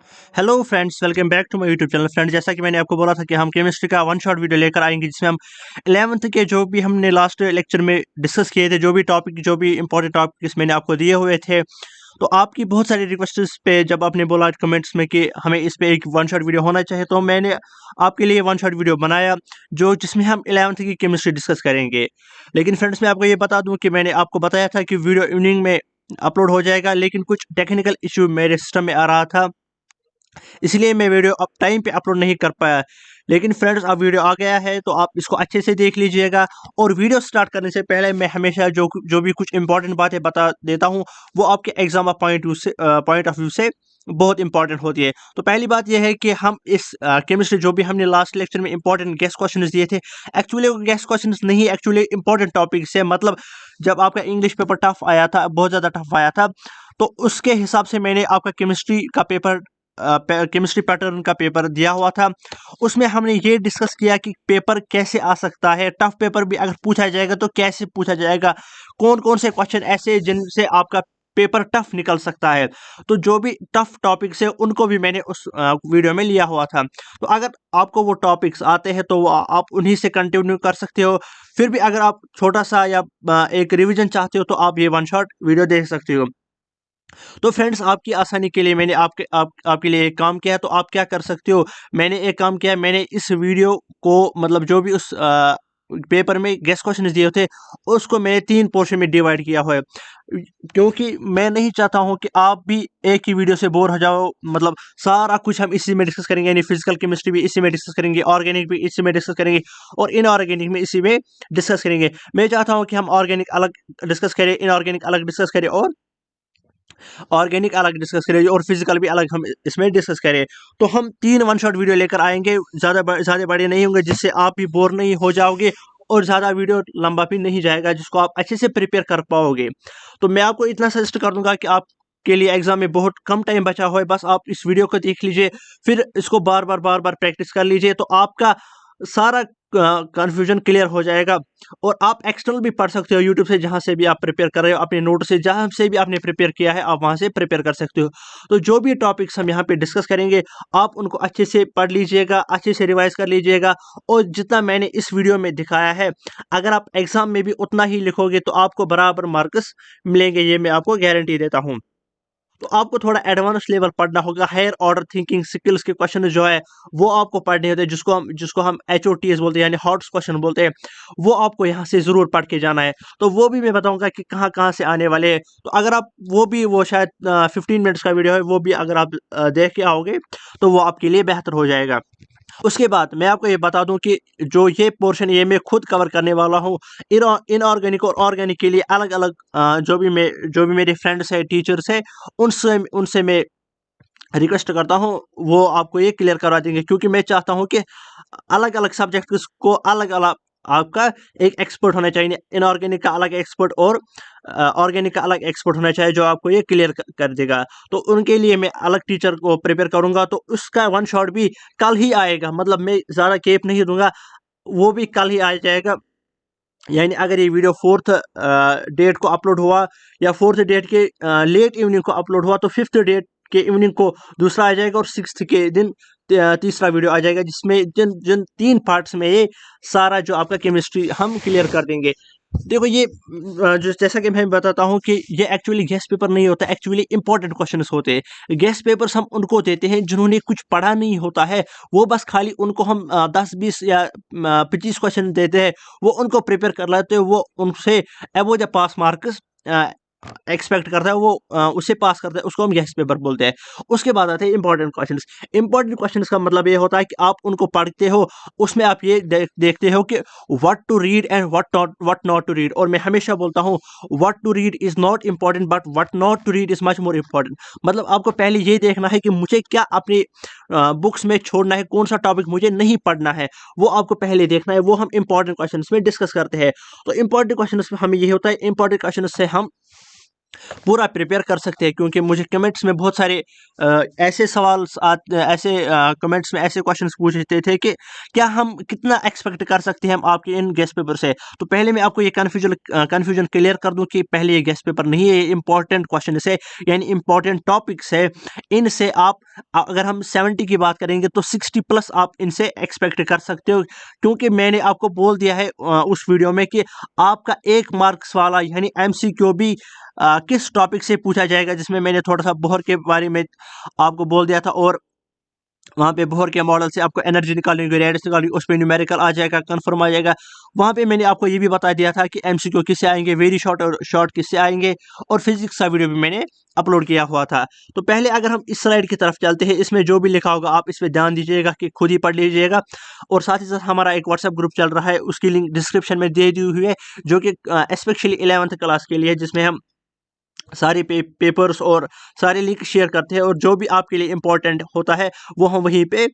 Hello friends, welcome back to my YouTube channel. Friends, जैसा कि मैंने आपको बोला था कि हम केमिस्ट्री का वन शॉट वीडियो लेकर आएंगे जिसमें हम 11th के जो भी हमने लास्ट लेक्चर में डिस्कस किए थे, जो भी टॉपिक, जो भी इंपॉर्टेंट टॉपिक्स मैंने आपको दिए हुए थे। तो आपकी बहुत सारी रिक्वेस्ट्स पे जब आपने बोला कमेंट्स में कि हमें इस पे एक वन शॉट वीडियो होना चाहिए, तो मैंने आपके लिए वन शॉट वीडियो बनाया जो जिसमें हम 11th की केमिस्ट्री डिस्कस करेंगे। लेकिन फ्रेंड्स, मैं आपको ये बता दूं कि मैंने आपको बताया था कि वीडियो इवनिंग में अपलोड हो जाएगा, लेकिन कुछ टेक्निकल इशू मेरे सिस्टम में आ रहा था, इसलिए मैं वीडियो अब टाइम पे अपलोड नहीं कर पाया। लेकिन फ्रेंड्स, अब वीडियो आ गया है तो आप इसको अच्छे से देख लीजिएगा। और वीडियो स्टार्ट करने से पहले मैं हमेशा जो जो भी कुछ इंपॉर्टेंट बातें बता देता हूँ, वो आपके exam of point of view से बहुत इंपॉर्टेंट होती है। तो पहली बात यह है कि हम इस केमिस्ट्री जो भी हमने लास्ट लेक्चर में इंपॉर्टेंट गेस्ट क्वेश्चंस दिए थे, एक्चुअली वो गेस्ट क्वेश्चंस नहीं, एक्चुअली इंपॉर्टेंट टॉपिक्स है। मतलब जब आपका इंग्लिश पेपर टफ आया था, बहुत ज़्यादा टफ आया था, तो उसके हिसाब से मैंने आपका केमिस्ट्री का पेपर, केमिस्ट्री पैटर्न का पेपर दिया हुआ था। उसमें हमने ये डिस्कस किया कि पेपर कैसे आ सकता है, टफ पेपर भी अगर पूछा जाएगा तो कैसे पूछा जाएगा, कौन कौन से क्वेश्चन ऐसे जिनसे आपका पेपर टफ निकल सकता है। तो जो भी टफ टॉपिक्स है उनको भी मैंने उस वीडियो में लिया हुआ था। तो अगर आपको वो टॉपिक्स आते हैं तो आप उन्हीं से कंटिन्यू कर सकते हो। फिर भी अगर आप छोटा सा या एक रिवीजन चाहते हो तो आप ये वन शॉट वीडियो देख सकते हो। तो फ्रेंड्स, आपकी आसानी के लिए मैंने आपके लिए एक काम किया है। तो आप क्या कर सकते हो, मैंने एक काम किया, मैंने इस वीडियो को, मतलब जो भी उस पेपर में गेस्ट क्वेश्चन दिए थे, उसको मैंने 3 पोर्शन में डिवाइड किया हुआ है, क्योंकि मैं नहीं चाहता हूं कि आप भी एक ही वीडियो से बोर हो जाओ। मतलब सारा कुछ हम इसी में डिस्कस करेंगे, यानी फिजिकल केमिस्ट्री भी इसी में डिस्कस करेंगे, ऑर्गेनिक भी इसी में डिस्कस करेंगे, और इनऑर्गेनिक में इसी में डिस्कस करेंगे। मैं चाहता हूं कि हम ऑर्गेनिक अलग डिस्कस करें, इनऑर्गेनिक अलग डिस्कस करें, और ऑर्गेनिक अलग डिस्कस करें, और फिजिकल भी अलग हम इसमें डिस्कस करें। तो हम 3 वन शॉट वीडियो लेकर आएंगे, ज़्यादा बड़े नहीं होंगे, जिससे आप भी बोर नहीं हो जाओगे, और ज़्यादा वीडियो लंबा भी नहीं जाएगा, जिसको आप अच्छे से प्रिपेयर कर पाओगे। तो मैं आपको इतना सजेस्ट कर दूंगा कि आप के लिए एग्जाम में बहुत कम टाइम बचा हुआ है, बस आप इस वीडियो को देख लीजिए, फिर इसको बार बार प्रैक्टिस कर लीजिए, तो आपका सारा कंफ्यूजन क्लियर हो जाएगा। और आप एक्सटर्नल भी पढ़ सकते हो यूट्यूब से, जहाँ से भी आप प्रिपेयर कर रहे हो, अपने नोट से जहाँ से भी आपने प्रिपेयर किया है, आप वहाँ से प्रिपेयर कर सकते हो। तो जो भी टॉपिक्स हम यहाँ पे डिस्कस करेंगे, आप उनको अच्छे से पढ़ लीजिएगा, अच्छे से रिवाइज कर लीजिएगा, और जितना मैंने इस वीडियो में दिखाया है, अगर आप एग्जाम में भी उतना ही लिखोगे तो आपको बराबर मार्क्स मिलेंगे, ये मैं आपको गारंटी देता हूँ। तो आपको थोड़ा एडवांस लेवल पढ़ना होगा, हायर ऑर्डर थिंकिंग स्किल्स के क्वेश्चन जो है वो आपको पढ़ने होते हैं, जिसको हम HOTS बोलते हैं, यानी हॉट्स क्वेश्चन बोलते हैं। वो आपको यहाँ से ज़रूर पढ़ के जाना है। तो वो भी मैं बताऊंगा कि कहाँ कहाँ से आने वाले हैं। तो अगर आप वो शायद 15 मिनट्स का वीडियो है, वो भी अगर आप देख के आओगे तो वो आपके लिए बेहतर हो जाएगा। उसके बाद मैं आपको ये बता दूं कि जो ये पोर्शन ये मैं खुद कवर करने वाला हूँ। इनऑर्गेनिक और ऑर्गेनिक के लिए अलग अलग जो भी मेरे फ्रेंड्स है, टीचर्स है, उनसे उनसे मैं रिक्वेस्ट करता हूँ, वो आपको ये क्लियर करवा देंगे, क्योंकि मैं चाहता हूँ कि अलग अलग सब्जेक्ट को अलग अलग आपका एक एक्सपर्ट होना चाहिए। इनऑर्गेनिक का अलग एक्सपर्ट और ऑर्गेनिक का अलग एक्सपर्ट होना चाहिए, जो आपको ये क्लियर कर देगा। तो उनके लिए मैं अलग टीचर को प्रिपेयर करूंगा, तो उसका वन शॉट भी कल ही आएगा। मतलब मैं ज़्यादा केप नहीं दूंगा, वो भी कल ही आ जाएगा। यानी अगर ये वीडियो 4th डेट को अपलोड हुआ, या 4th डेट के लेट इवनिंग को अपलोड हुआ, तो 5th डेट के इवनिंग को दूसरा आ जाएगा, और 6th के दिन तीसरा वीडियो आ जाएगा, जिसमें जिन जिन 3 पार्ट्स में ये सारा जो आपका केमिस्ट्री हम क्लियर कर देंगे। देखो ये जो जैसा कि मैं बताता हूँ कि ये एक्चुअली गेस्ट पेपर नहीं होता, एक्चुअली इंपॉर्टेंट क्वेश्चंस होते हैं। गेस्ट पेपर्स हम उनको देते हैं जिन्होंने कुछ पढ़ा नहीं होता है, वो बस खाली उनको हम 10-20 या 25 क्वेश्चन देते हैं, वो उनको प्रिपेयर कर लेते हैं, वो उनसे एवो द पास मार्क्स एक्सपेक्ट करता है, वो उससे पास करता है, उसको हम गेस्ट पेपर बोलते हैं। उसके बाद आते हैं इंपॉर्टेंट क्वेश्चंस। इंपॉर्टेंट क्वेश्चंस का मतलब ये होता है कि आप उनको पढ़ते हो, उसमें आप ये देखते हो कि what to read and what not to read. और मैं हमेशा बोलता हूँ, what to read is not important, but what not to read is much more important. मतलब आपको पहले ये देखना है कि मुझे क्या अपनी बुक्स में छोड़ना है, कौन सा टॉपिक मुझे नहीं पढ़ना है, वो आपको पहले देखना है। वो हम इंपॉर्टेंट क्वेश्चंस में डिस्कस करते हैं। तो इंपॉर्टेंट क्वेश्चंस में हमें ये होता है, इंपॉर्टेंट क्वेश्चंस से हम पूरा प्रिपेयर कर सकते हैं, क्योंकि मुझे कमेंट्स में बहुत सारे ऐसे सवाल ऐसे कमेंट्स में ऐसे क्वेश्चंस पूछते थे कि क्या हम कितना एक्सपेक्ट कर सकते हैं हम आपके इन गेस्ट पेपर से। तो पहले मैं आपको ये कन्फ्यूजन क्लियर कर दूं कि पहले ये गेस्ट पेपर नहीं है, ये इंपॉर्टेंट क्वेश्चन है, यानी इंपॉर्टेंट टॉपिक्स है। इनसे आप अगर हम 70 की बात करेंगे तो 60 प्लस आप इनसे एक्सपेक्ट कर सकते हो, क्योंकि मैंने आपको बोल दिया है उस वीडियो में कि आपका 1 मार्क्स वाला यानी MCQ भी किस टॉपिक से पूछा जाएगा, जिसमें मैंने थोड़ा सा बोहर के बारे में आपको बोल दिया था। और वहाँ पे बोहर के मॉडल से आपको एनर्जी निकालनी होगी, रेडियस निकालनी, उस पर न्यूमेरिकल आ जाएगा, कन्फर्म आ जाएगा। वहाँ पे मैंने आपको ये भी बता दिया था कि MCQ किससे आएंगे, वेरी शॉर्ट और शॉर्ट किससे आएंगे, और फिजिक्स का वीडियो भी मैंने अपलोड किया हुआ था। तो पहले अगर हम इस स्लाइड की तरफ चलते हैं, इसमें जो भी लिखा होगा आप इस पर ध्यान दीजिएगा कि खुद ही पढ़ लीजिएगा। और साथ ही साथ हमारा एक व्हाट्सएप ग्रुप चल रहा है, उसकी लिंक डिस्क्रिप्शन में दे दी हुई है, जो कि स्पेशली 11th क्लास के लिए, जिसमें हम सारे पेपर्स और सारे लिंक शेयर करते हैं, और जो भी आपके लिए इम्पोर्टेंट होता है वो हम वहीं पे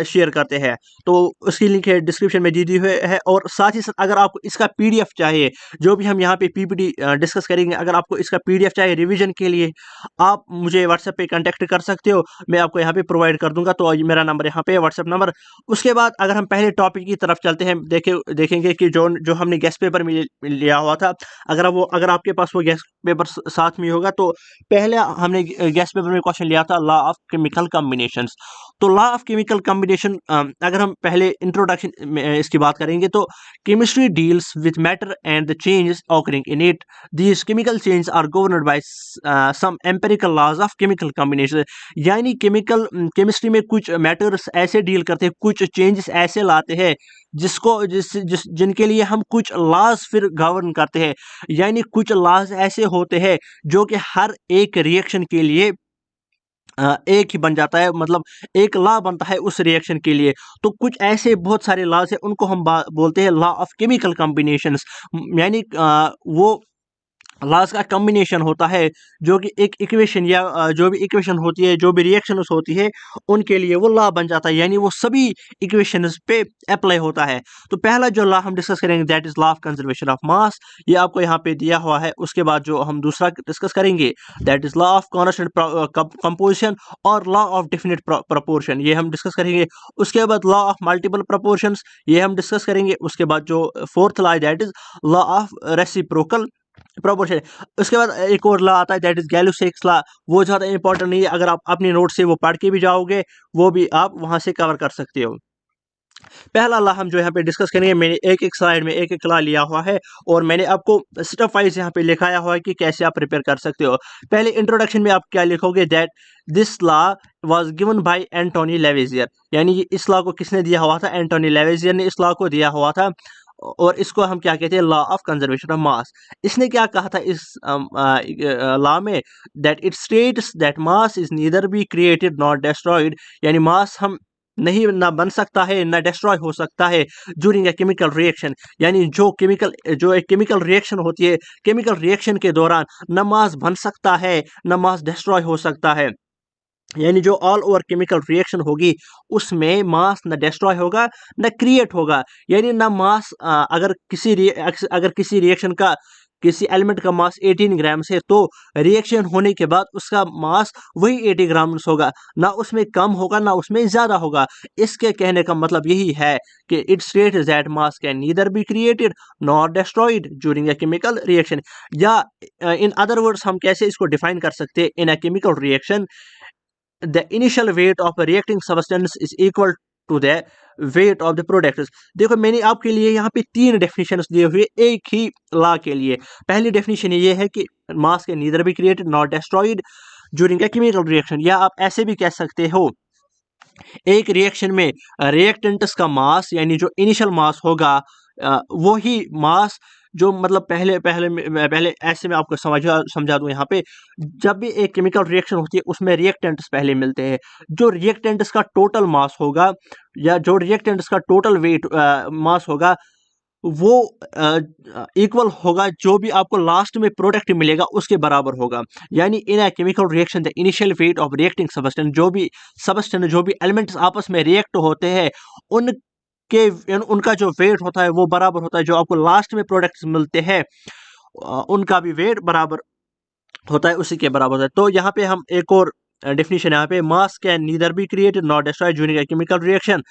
शेयर करते हैं। तो उसकी लिंक है डिस्क्रिप्शन में दी दी हुई है। और साथ ही साथ अगर आपको इसका PDF चाहिए, जो भी हम यहाँ पे PPT डिस्कस करेंगे, अगर आपको इसका PDF चाहिए रिवीजन के लिए, आप मुझे व्हाट्सएप पे कांटेक्ट कर सकते हो, मैं आपको यहाँ पे प्रोवाइड कर दूंगा। तो मेरा नंबर यहाँ पे व्हाट्सएप नंबर। उसके बाद अगर हम पहले टॉपिक की तरफ चलते हैं, देखेंगे कि जो जो हमने गेस्ट पेपर में लिया हुआ था, अगर आपके पास वो गेस्ट पेपर साथ में होगा, तो पहले हमने गेस्ट पेपर में क्वेश्चन लिया था लॉ ऑफ केमिकल कॉम्बिनेशंस। तो लॉ ऑफ केमिकल कॉम्बिनेशन, अगर हम पहले इंट्रोडक्शन में इसकी बात करेंगे, तो chemistry deals with matter and the changes occurring in it. These chemical change are governed by some empirical laws of chemical combination. यानी केमिस्ट्री में कुछ मैटर्स ऐसे डील करते हैं, कुछ चेंजेस ऐसे लाते हैं जिनके लिए हम कुछ लॉज फिर गवर्न करते हैं। यानी कुछ लॉज ऐसे होते हैं जो कि हर एक रिएक्शन के लिए एक ही बन जाता है, मतलब एक लॉ बनता है उस रिएक्शन के लिए। तो कुछ ऐसे बहुत सारे लॉज हैं, उनको हम बोलते हैं लॉ ऑफ केमिकल कॉम्बिनेशंस। यानी वो लॉज का कॉम्बिनेशन होता है, जो कि एक इक्वेशन या जो भी इक्वेशन होती है, जो भी रिएक्शंस होती है, उनके लिए वो लॉ बन जाता है, यानी वो सभी इक्वेशंस पे अप्लाई होता है। तो पहला जो लॉ हम डिस्कस करेंगे that is law of conservation of मास, ये आपको यहाँ पे दिया हुआ है। उसके बाद जो हम दूसरा डिस्कस करेंगे that is law of constant composition और लॉ ऑफ डेफिनेट प्रोपोर्शन, ये हम डिस्कस करेंगे। उसके बाद लॉ ऑफ मल्टीपल प्रोपोर्शंस, ये हम डिस्कस करेंगे। उसके बाद जो fourth law that is law of reciprocal proportion. उसके बाद एक और लॉ आता है दैट इज गैलो-सिक्स लॉ, वो ज़्यादा इंपॉर्टेंट नहीं है, अगर आप अपने नोट से वो पढ़ के भी जाओगे, वो भी आप वहां से कवर कर सकते हो। पहला लॉ हम जो यहाँ पे डिस्कस करेंगे, मैंने एक एक स्लाइड में एक एक लॉ लिया हुआ है, और मैंने आपको स्टेप वाइज यहाँ पे लिखाया हुआ है कि कैसे आप प्रिपेयर कर सकते हो। पहले इंट्रोडक्शन में आप क्या लिखोगे that this law was given by Antoine Lavoisier, यानी इस लॉ को किसने दिया हुआ था, एंटोनी लेवेजियर ने इस लॉ को दिया हुआ था। और इसको हम क्या कहते हैं, लॉ ऑफ कंजर्वेशन ऑफ मास। इसने क्या कहा था इस लॉ में, that it states that mass is neither be created not destroyed, यानी मास हम नहीं ना बन सकता है ना डिस्ट्रॉय हो सकता है ड्यूरिंग ए केमिकल रिएक्शन। यानी जो एक केमिकल रिएक्शन होती है, केमिकल रिएक्शन के दौरान न मास बन सकता है न मास डिस्ट्रॉय हो सकता है। यानी जो ऑल ओवर केमिकल रिएक्शन होगी, उसमें मास न डिस्ट्रॉय होगा न क्रिएट होगा। यानी न मास अगर किसी रिएक्शन का किसी एलिमेंट का मास 18 ग्राम्स है, तो रिएक्शन होने के बाद उसका मास वही 80 ग्राम्स होगा, ना उसमें कम होगा ना उसमें ज़्यादा होगा। इसके कहने का मतलब यही है कि it states that mass can neither be created nor destroyed during a chemical reaction. या इन अदर वर्ड्स हम कैसे इसको डिफाइन कर सकते हैं, in a chemical reaction the initial weight of a reacting substance is equal to the weight of the products। देखो मैंने आपके लिए यहाँ पे 3 डेफिनेशंस दिए हुए एक ही लॉ के लिए। पहली डेफिनेशन ये है कि मास के neither be created not destroyed during a chemical reaction, या आप ऐसे भी कह सकते हो एक रिएक्शन में रिएक्टेंट्स का मास, यानी जो इनिशियल मास होगा वो ही मास जो मतलब पहले ऐसे में आपको समझा दूं यहाँ पे, जब भी एक केमिकल रिएक्शन होती है उसमें रिएक्टेंट्स पहले मिलते हैं। जो रिएक्टेंट्स का टोटल मास होगा या जो रिएक्टेंट्स का टोटल वेट मास होगा, वो इक्वल होगा जो भी आपको लास्ट में प्रोडक्ट मिलेगा उसके बराबर होगा। यानी in a chemical reaction the initial weight of reacting substance, जो भी एलिमेंट्स आपस में रिएक्ट होते हैं, उनका जो वेट होता है वो बराबर होता है जो आपको लास्ट में प्रोडक्ट्स मिलते हैं, उनका भी वेट बराबर होता है उसी के बराबर होता है। तो यहाँ पे हम एक और डेफिनेशन यहाँ पे, mass can neither be created not destroyed during a chemical reaction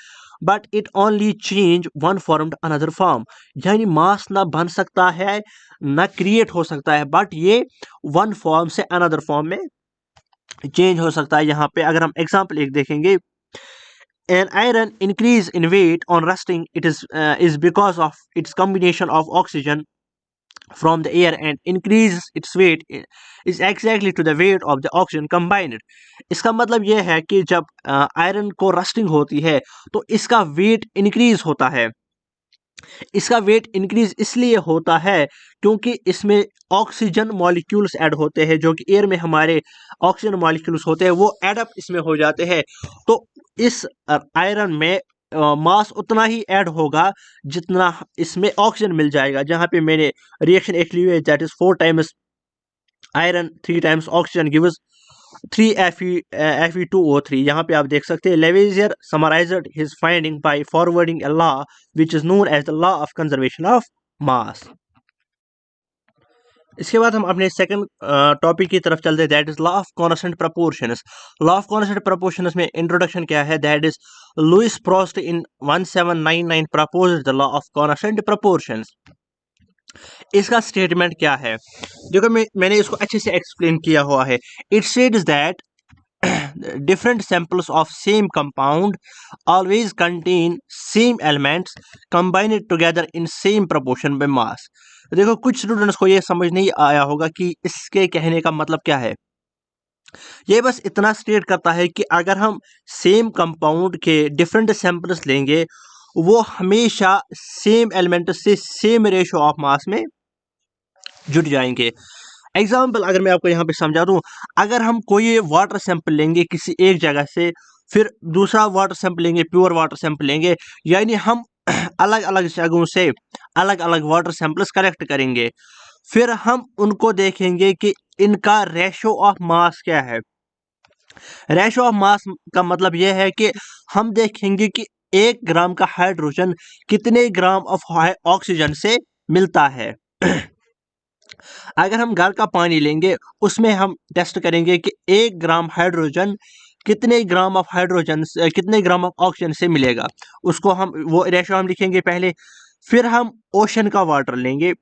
but it only change one form to another form. यानी मास ना बन सकता है ना क्रिएट हो सकता है, बट ये वन फॉर्म से अनदर फॉर्म में चेंज हो सकता है। यहाँ पे अगर हम एग्जाम्पल एक देखेंगे, an iron increase in weight on rusting, it is because of its combination of oxygen from the air and increase its weight is exactly to the weight of the oxygen combined। इसका मतलब यह है कि जब iron को rusting होती है तो इसका वेट इंक्रीज होता है। इसका वेट इंक्रीज इसलिए होता है क्योंकि इसमें ऑक्सीजन मॉलिक्यूल्स ऐड होते हैं, जो कि एयर में हमारे ऑक्सीजन मॉलिक्यूल्स होते हैं वो ऐड अप इसमें हो जाते हैं। तो इस आयरन में मास उतना ही ऐड होगा जितना इसमें ऑक्सीजन मिल जाएगा। जहाँ पे मैंने रिएक्शन एक ली हुई है, that is 4 times iron 3 times oxygen gives 3 Fe2O3। यहाँ पे आप देख सकते हैं Lavoisier summarised his finding by forwarding a law which is known as the law of conservation of mass. इसके बाद हम अपने सेकंड टॉपिक की तरफ चलते हैं, that is law of constant proportions. Law of constant proportions में इंट्रोडक्शन क्या है, that is Louis Proust in 1799 proposed the law of constant proportions. इसका स्टेटमेंट क्या है, देखो मैंने इसको अच्छे से एक्सप्लेन किया हुआ है। इट सेड्स that different samples of same compound always contain same elements combined together in same proportion by mass। देखो कुछ स्टूडेंट्स को ये समझ नहीं आया होगा कि इसके कहने का मतलब क्या है। ये बस इतना स्टेट करता है कि अगर हम सेम कंपाउंड के डिफरेंट सैंपल्स लेंगे वो हमेशा सेम एलिमेंट से सेम रेशो ऑफ मास में जुट जाएंगे। एग्जाम्पल अगर मैं आपको यहाँ पे समझा दूँ, अगर हम कोई वाटर सैंपल लेंगे किसी एक जगह से, फिर दूसरा वाटर सैंपल लेंगे, प्योर वाटर सैंपल लेंगे, यानी हम अलग अलग जगहों से अलग अलग वाटर सैंपल्स कलेक्ट करेंगे, फिर हम उनको देखेंगे कि इनका रेशो ऑफ मास क्या है। रेशो ऑफ मास का मतलब यह है कि हम देखेंगे कि 1 ग्राम का हाइड्रोजन कितने ग्राम ऑफ ऑक्सीजन से मिलता है। अगर हम घर का पानी लेंगे उसमें हम टेस्ट करेंगे कि 1 ग्राम हाइड्रोजन कितने ग्राम ऑफ हाइड्रोजन कितने ग्राम ऑफ ऑक्सीजन से मिलेगा, उसको हम वो रेशो हम लिखेंगे पहले। फिर हम ओशन का वाटर लेंगे,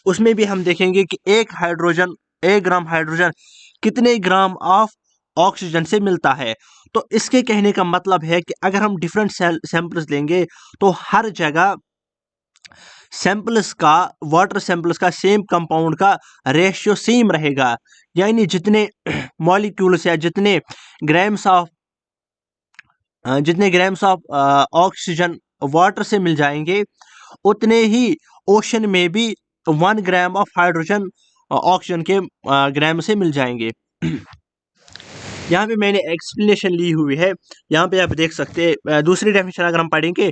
उसमें भी हम देखेंगे कि 1 ग्राम हाइड्रोजन कितने ग्राम ऑफ ऑक्सीजन से मिलता है। तो इसके कहने का मतलब है कि अगर हम डिफरेंट सैंपल्स लेंगे तो हर जगह सैंपल्स का वाटर सैंपल्स का सेम कंपाउंड का रेशियो सेम रहेगा, यानी जितने मॉलिक्यूल्स या जितने ग्राम्स ऑफ ऑक्सीजन वाटर से मिल जाएंगे उतने ही ओशन में भी 1 ग्राम ऑफ हाइड्रोजन ऑक्सीजन के ग्राम से मिल जाएंगे। यहाँ पे मैंने एक्सप्लेनेशन ली हुई है, यहाँ पे आप देख सकते हैं। दूसरी डेफिनेशन अगर हम पढ़ेंगे,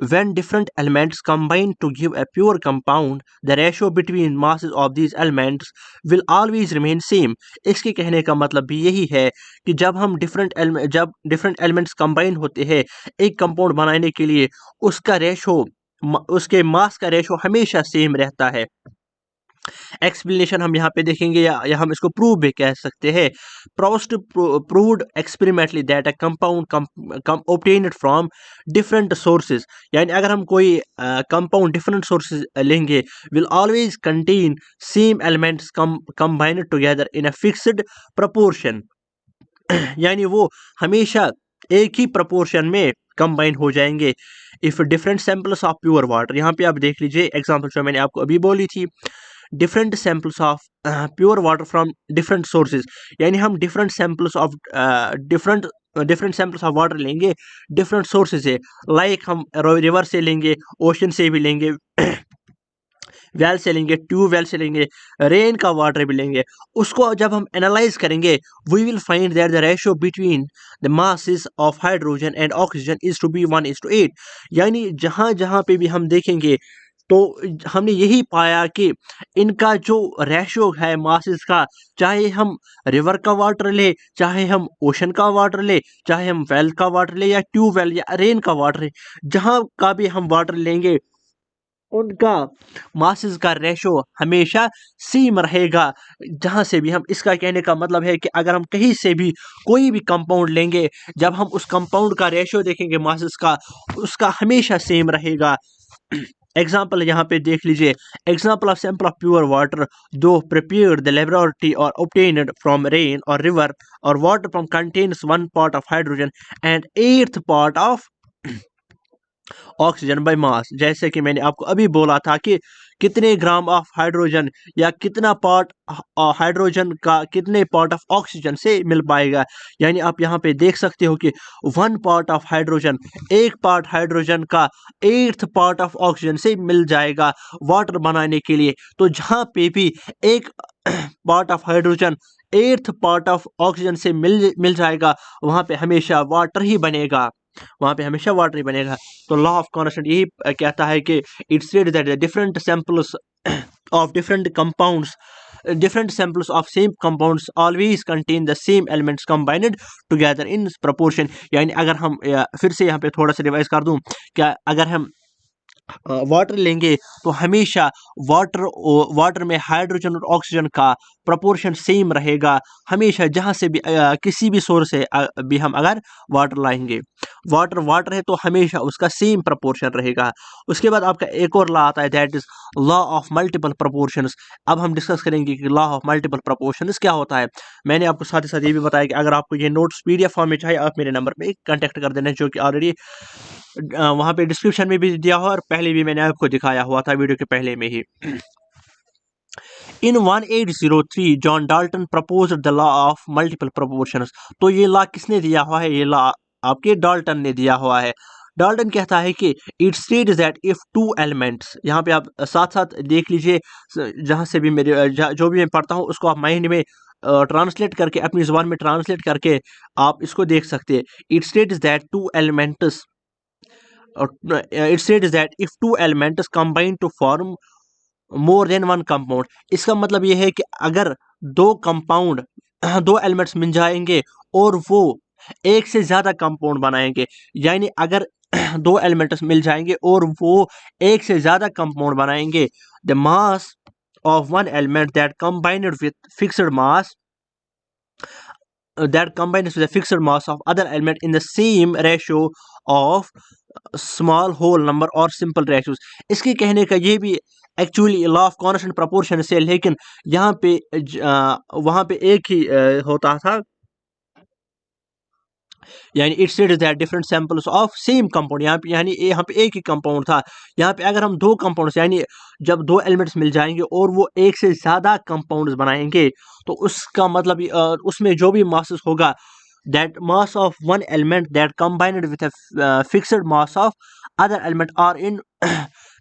when different elements combine to give a pure compound the ratio between masses of these elements will always remain same। इसके कहने का मतलब भी यही है कि जब डिफरेंट एलिमेंट्स कंबाइन होते हैं एक कंपाउंड बनाने के लिए, उसका रेशो उसके मास का रेशो हमेशा सेम रहता है। एक्सप्लेनेशन हम यहाँ पे देखेंगे या हम इसको प्रूव भी कह सकते हैं। Proust proved experimentally that a compound obtained from different sources, यानी अगर हम कोई कंपाउंड डिफरेंट सोर्सेज लेंगे will always contain same elements combined together in a fixed proportion, यानी वो हमेशा एक ही प्रपोर्शन में कंबाइन हो जाएंगे। If different samples of pure water, यहाँ पे आप देख लीजिए एग्जांपल जो मैंने आपको अभी बोली थी, different samples of pure water from different sources, यानी हम डिफरेंट सैंपल्स ऑफ वाटर लेंगे डिफरेंट सोर्सेज से, लाइक हम रिवर से लेंगे, ओशन से भी लेंगे, वेल से लेंगे, ट्यूबवेल से लेंगे, रेन का वाटर भी लेंगे। उसको जब हम एनालाइज करेंगे we will find that the ratio between the masses of hydrogen and oxygen is to be 1:8। यानी जहाँ जहाँ पे भी हम देखेंगे तो हमने यही पाया कि इनका जो रेशियो है मासेस का, चाहे हम रिवर का वाटर ले, चाहे हम ओशन का वाटर ले, चाहे हम वेल का वाटर ले या ट्यूबवेल या रेन का वाटर ले, जहाँ का भी हम वाटर लेंगे उनका मासेस का रेशो हमेशा सेम रहेगा। जहाँ से भी हम, इसका कहने का मतलब है कि अगर हम कहीं से भी कोई भी कंपाउंड लेंगे, जब हम उस कंपाउंड का रेशो देखेंगे मासेस का, उसका हमेशा सेम रहेगा। एग्जाम्पल यहाँ पे देख लीजिए, example of sample of pure water दो प्रिपेयर्ड द लेबोरेटरी और obtained फ्रॉम रेन और रिवर और water from contains 1 part of hydrogen and 8th part of oxygen by mass. जैसे कि मैंने आपको अभी बोला था कि कितने ग्राम ऑफ हाइड्रोजन या कितना पार्ट हाइड्रोजन का कितने पार्ट ऑफ ऑक्सीजन से मिल पाएगा। यानी आप यहाँ पे देख सकते हो कि 1 पार्ट ऑफ हाइड्रोजन, एक पार्ट हाइड्रोजन का 8th पार्ट ऑफ ऑक्सीजन से मिल जाएगा वाटर बनाने के लिए। तो जहाँ पे भी एक part of hydrogen 8th part of oxygen से मिल जाएगा, वहाँ पे हमेशा वाटर ही बनेगा, वहाँ पे हमेशा वाटर ही बनेगा। तो लॉ ऑफ कॉन्स्टेंट यही कहता है कि it states that the different samples of different samples of same compounds always contain the same elements combined together in proportion। यानी अगर हम फिर से यहाँ पे थोड़ा सा रिवाइज कर दूं, क्या अगर हम वाटर लेंगे तो हमेशा वाटर में हाइड्रोजन और ऑक्सीजन का प्रोपोर्शन सेम रहेगा हमेशा। जहाँ से भी किसी भी सोर्स से भी हम अगर वाटर लाएंगे, वाटर है तो हमेशा उसका सेम प्रोपोर्शन रहेगा। उसके बाद आपका एक और लॉ आता है, that is law of multiple proportions. अब हम डिस्कस करेंगे कि लॉ ऑफ मल्टीपल प्रोपोर्शंस क्या होता है। मैंने आपको साथ ही साथ ये भी बताया कि अगर आपको ये नोट्स PDF फॉर्म में चाहिए, आप मेरे नंबर पे कांटेक्ट कर देना, जो कि ऑलरेडी वहाँ पे डिस्क्रिप्शन में भी दिया हुआ और पहले भी मैंने आपको दिखाया हुआ था वीडियो के पहले में ही। इन 1803 John Dalton proposed the law of multiple proportions. तो ये लॉ किसने दिया हुआ है? ये लॉ आपके डाल्टन ने दिया हुआ है। डाल्टन कहता है कि it states that if two elements, यहाँ पे आप साथ साथ देख लीजिए, जहाँ से भी मेरे जो भी मैं पढ़ता हूँ उसको आप माइंड में ट्रांसलेट करके, अपनी जुबान में ट्रांसलेट करके आप इसको देख सकते हैं। It states that two elements, it states that if two elements combine to form more than one compound। इसका मतलब ये है कि अगर दो कंपाउंड, दो एलिमेंट्स मिल जाएंगे और वो एक से ज्यादा कंपाउंड बनाएंगे, यानी अगर दो एलिमेंट्स मिल जाएंगे और वो एक से ज्यादा कंपाउंड बनाएंगे, the mass of one element that combined with fixed mass that combines with a fixed mass of other element in the same ratio of small whole number और सिंपल रेशियोज। इसके कहने का ये भी actually law of constant proportion से, लेकिन यहाँ पे वहाँ पे एक ही होता था, यानी it states that different samples of same compound. यहाँ पे एक ही कंपाउंड था। यहाँ पे अगर हम दो कंपाउंड्स, यानी जब दो एलिमेंट्स मिल जाएंगे और वो एक से ज्यादा कंपाउंड्स बनाएंगे, तो उसका मतलब उसमें जो भी मासेस होगा, that mass of one element that combined with a fixed mass of other element are in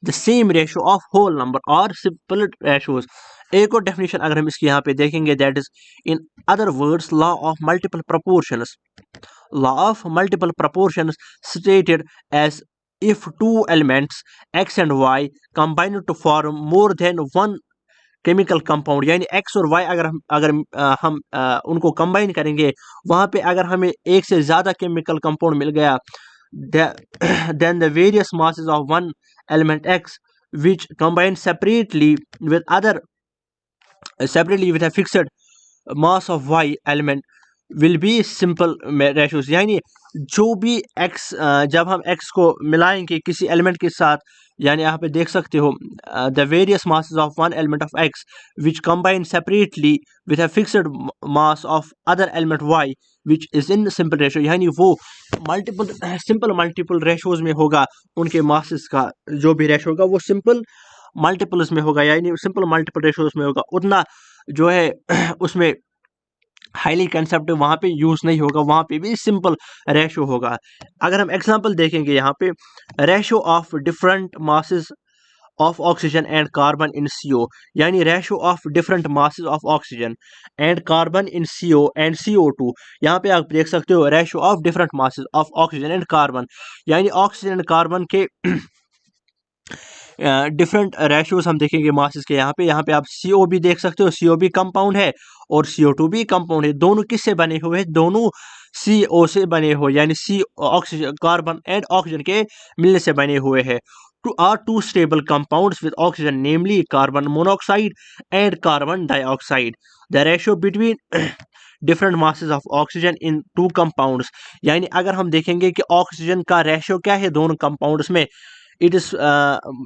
the same ratio of whole number or simple ratios। एक और डेफिनेशन अगर हम इसकी यहाँ पे देखेंगे, that is in other words law of multiple proportions। law of multiple proportions stated as if two elements x and y combine to form more than one chemical compound, यानी x और Y अगर हम उनको combine करेंगे, वहाँ पे अगर हमें एक से ज़्यादा केमिकल कंपाउंड मिल गया, then the various masses of one element X which combine separately with a fixed mass of Y element will be simple ratios. यानी जो भी एक्स, जब हम एक्स को मिलाएंगे किसी एलिमेंट के साथ, यानी यहाँ पे देख सकते हो the various masses of one element of X which combine separately with a fixed mass of other element Y which is in simple ratio. यानी वो सिंपल मल्टीपल रेशियोज में होगा, उनके मासेस का जो भी रेशियो होगा वो सिंपल मल्टीपल्स में होगा, यानी सिंपल मल्टीपल रेशियोज में होगा। उतना जो है उसमें हाईली कंसेप्ट वहाँ पे यूज नहीं होगा, वहाँ पे भी सिंपल रेशो होगा। अगर हम एग्जांपल देखेंगे यहाँ पे, ratio of different masses of oxygen and carbon in CO, यानी ratio of different masses of oxygen and carbon in CO and CO2। यहाँ पे आप देख सकते हो ratio of different masses of oxygen and carbon, यानी ऑक्सीजन एंड कार्बन के different ratios हम देखेंगे मासेस के। यहाँ पे आप CO भी देख सकते हो, CO भी कंपाउंड है और CO2 भी कंपाउंड है। दोनों किससे बने हुए हैं? दोनों CO से बने हुए, यानी C oxygen, carbon and oxygen के मिलने से बने हुए हैं। two stable compounds with oxygen, namely carbon monoxide and carbon dioxide. The ratio between different masses of oxygen in two compounds, यानी अगर हम देखेंगे कि ऑक्सीजन का रेशियो क्या है दोनों कंपाउंड्स में, it is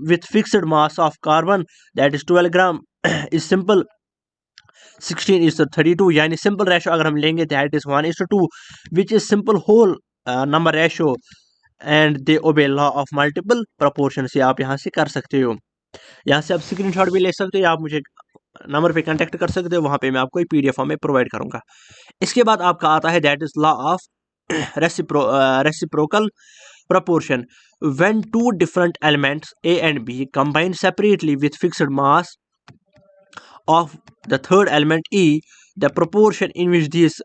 with fixed mass of carbon, that is 12 gram, is simple 16:32, यानी सिंपल रेशियो अगर हम लेंगे that is 1:2, which is simple whole number ratio, and they obey law of multiple proportion से आप यहाँ से कर सकते हो। यहाँ से आप स्क्रीनशॉट भी ले सकते हो या आप मुझे नंबर पे कांटेक्ट कर सकते हो, वहाँ पे मैं आपको PDF फॉर्म में प्रोवाइड करूँगा। इसके बाद आपका आता है that is law of reciprocal proportion. When two different elements A and B combine separately with fixed mass of the third element E, the proportion in which these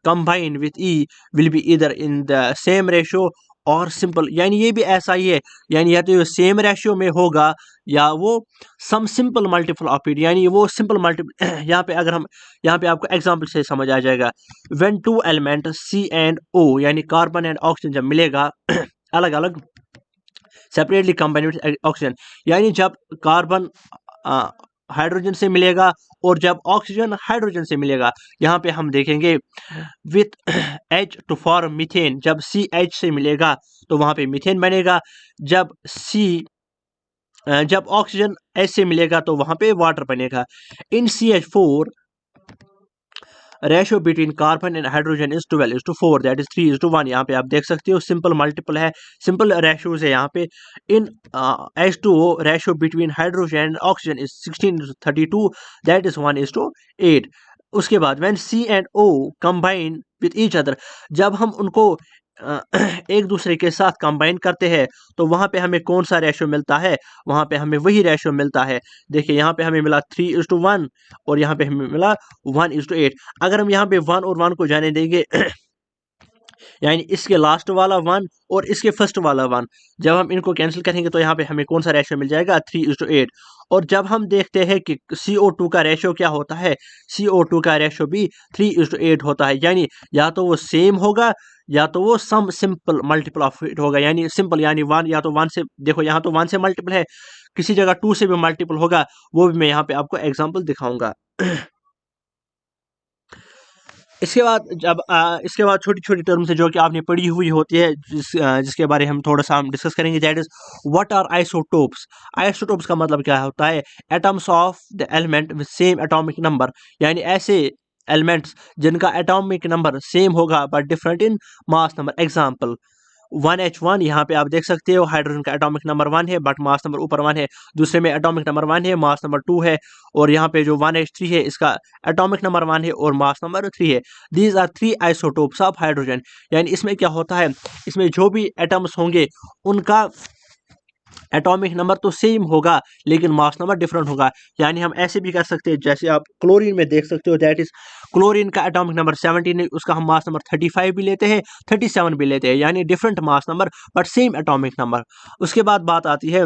combine with E will be either in the same ratio और simple, यानी ये भी ऐसा ही है, यानी या तो ये सेम रेशियो में होगा या वो some simple multiple of it, यानी वो सिंपल मल्टीपल यहाँ पे अगर हम यहाँ पे आपको एग्जांपल से समझ आ जाएगा। When two element C and O, यानी कार्बन एंड ऑक्सीजन जब मिलेगा अलग अलग सेपरेटली कंबाइंड विद ऑक्सीजन, यानी जब कार्बन हाइड्रोजन से मिलेगा और जब ऑक्सीजन हाइड्रोजन से मिलेगा, यहाँ पे हम देखेंगे with H to form methane, जब CH से मिलेगा तो वहाँ पे मीथेन बनेगा, जब ऑक्सीजन H से मिलेगा तो वहाँ पे वाटर बनेगा। इन CH4 ratio between carbon and hydrogen is 12:4, that is 3:1। यहाँ पे आप देख सकते हो सिंपल मल्टीपल है, सिंपल रेशियोज है यहाँ पे। इन H2O ratio between hydrogen and oxygen is 16:32, that is 1:8। उसके बाद when C and O combine with each other, जब हम उनको एक दूसरे के साथ कंबाइन करते हैं तो वहाँ पे हमें कौन सा रेशियो मिलता है, वहाँ पे हमें वही रेशियो मिलता है। देखिए यहाँ पे हमें मिला 3:1 और यहाँ पे हमें मिला 1:8। अगर हम यहाँ पे 1 और 1 को जाने देंगे यानी इसके लास्ट वाला 1 और इसके फर्स्ट वाला 1, जब हम इनको कैंसिल करेंगे तो यहाँ पे हमें कौन सा रेशियो मिल जाएगा, 3:8। और जब हम देखते हैं कि CO2 का रेशियो क्या होता है, CO2 का रेशियो भी 3:8 होता है, यानी या तो वो सेम होगा या तो वो some simple multiple of it होगा, यानी सिंपल यानी 1 या तो 1 से, देखो यहाँ तो 1 से मल्टीपल है, किसी जगह 2 से भी मल्टीपल होगा, वो भी मैं यहाँ पे आपको एग्जाम्पल दिखाऊंगा। इसके बाद छोटी छोटी टर्म्स है जो कि आपने पढ़ी हुई होती है, जिसके बारे हम थोड़ा सा हम डिस्कस करेंगे, that is what are isotopes. Isotopes का मतलब क्या होता है, atoms of the element with same atomic number, यानी ऐसे एलिमेंट्स जिनका एटॉमिक नंबर सेम होगा but different in mass number. Example 1H1, यहाँ पे आप देख सकते हो हाइड्रोजन का एटॉमिक नंबर 1 है बट मास नंबर ऊपर 1 है, दूसरे में एटॉमिक नंबर 1 है मास नंबर 2 है, और यहाँ पे जो 1H3 है इसका एटॉमिक नंबर 1 है और मास नंबर 3 है। These are 3 isotopes of hydrogen, यानी इसमें क्या होता है, इसमें जो भी एटम्स होंगे उनका एटॉमिक नंबर तो सेम होगा लेकिन मास नंबर डिफरेंट होगा। यानी हम ऐसे भी कर सकते हैं, जैसे आप क्लोरीन में देख सकते हो, दैट इज क्लोरीन का एटॉमिक नंबर 17 है, उसका हम मास नंबर 35 भी लेते हैं, 37 भी लेते हैं, यानी different mass number but same atomic number. उसके बाद बात आती है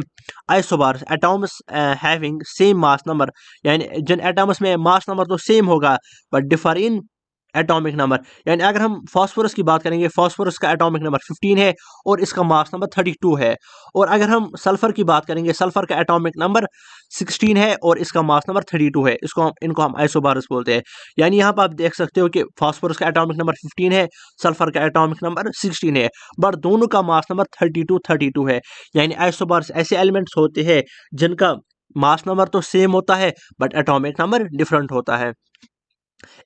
isobars, atoms having same mass number, यानी जिन एटम्स में मास नंबर तो सेम होगा but differ in atomic number. यानी अगर हम फास्फोरस की बात करेंगे, फास्फोरस का एटॉमिक नंबर 15 है और इसका मास नंबर 32 है, और अगर हम सल्फर की बात करेंगे, सल्फर का एटॉमिक नंबर 16 है और इसका मास नंबर 32 है, इनको हम आइसोबारस बोलते हैं। यानी यहाँ पर आप देख सकते हो कि फास्फोरस का एटॉमिक नंबर 15 है, सल्फर का एटॉमिक नंबर 16 है, बट दोनों का मास नंबर 32 है। यानी आइसोबारस ऐसे एलिमेंट्स होते हैं जिनका मास नंबर तो सेम होता है बट एटॉमिक नंबर डिफरेंट होता है।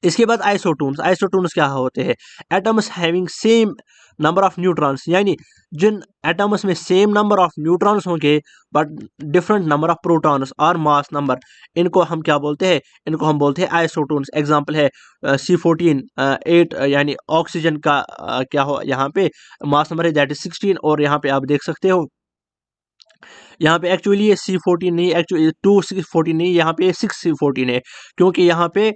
इसके बाद आइसोटोन्स, आइसोटोन्स क्या होते हैं, atoms having same number of neutrons, यानी जिन एटम्स में सेम नंबर ऑफ न्यूट्रॉन्स होंगे but different number of protons और मास नंबर, इनको हम क्या बोलते हैं, इनको हम बोलते हैं आइसोटोन्स। एग्जांपल है C14 8, यानी ऑक्सीजन का क्या हो यहाँ पे मास नंबर है दैट इज 16, और यहाँ पे आप देख सकते हो यहाँ पे एक्चुअली ये C14 नहीं, एक्चुअली 2C14 नहीं, यहाँ पे 6C14 है, क्योंकि यहाँ पे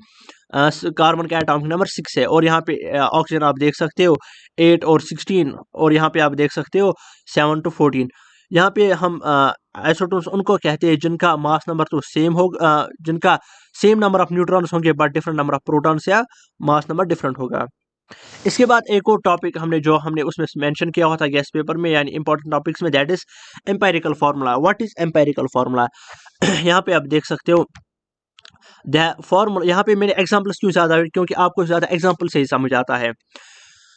कार्बन का एटॉमिक नंबर 6 है, और यहाँ पे ऑक्सीजन आप देख सकते हो 8 और 16, और यहाँ पे आप देख सकते हो 7 to 14। यहाँ पे हम आइसोटोन्स उनको कहते हैं जिनका मास नंबर तो सेम होगा, जिनका सेम नंबर ऑफ न्यूट्रॉन्स होंगे but different number of protons या मास नंबर डिफरेंट होगा। इसके बाद एक और टॉपिक हमने उसमें मेंशन किया हुआ था गेस्ट पेपर में, यानी इंपॉर्टेंट टॉपिक्स में, that is empirical formula. What is empirical formula? यहाँ पे आप देख सकते हो द फार्मूला। यहाँ पे मैंने एग्जांपल्स क्यों ज़्यादा, क्योंकि आपको ज़्यादा एग्जांपल से ही समझ आता है।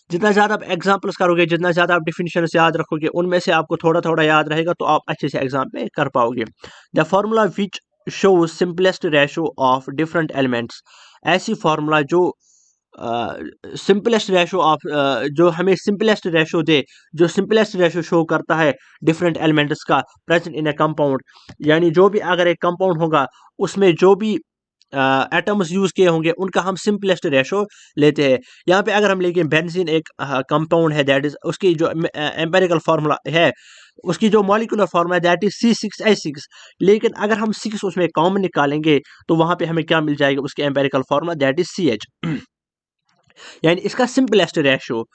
जितना ज़्यादा आप एग्जांपल्स करोगे, जितना ज़्यादा आप डिफिनीशंस याद रखोगे, उनमें से आपको थोड़ा थोड़ा याद रहेगा, तो आप अच्छे से एग्जाम में कर पाओगे। The formula which shows simplest ratio of different elements. ऐसी फार्मूला जो सिंपलेस्ट रेशो ऑफ, जो हमें सिंपलेस्ट रेशो दे, जो सिंपलेस्ट रेशो शो करता है डिफरेंट एलिमेंट्स का प्रेजेंट इन ए कंपाउंड। यानी जो भी अगर एक कंपाउंड होगा, उसमें जो भी एटम्स यूज किए होंगे, उनका हम सिंपलेस्ट रेशो लेते हैं। यहाँ पे अगर हम लेंगे बेंजीन एक कंपाउंड है, दैट इज उसकी जो एम्पेरिकल फार्मूला है, उसकी जो मॉलिक्यूलर फार्मूला है दैट इज C6H6। लेकिन अगर हम 6 उसमें कॉमन निकालेंगे, तो वहां पे हमें क्या मिल जाएगा? उसके empirical formula that is CH। यानी इसका सिंपलेस्ट रेशो,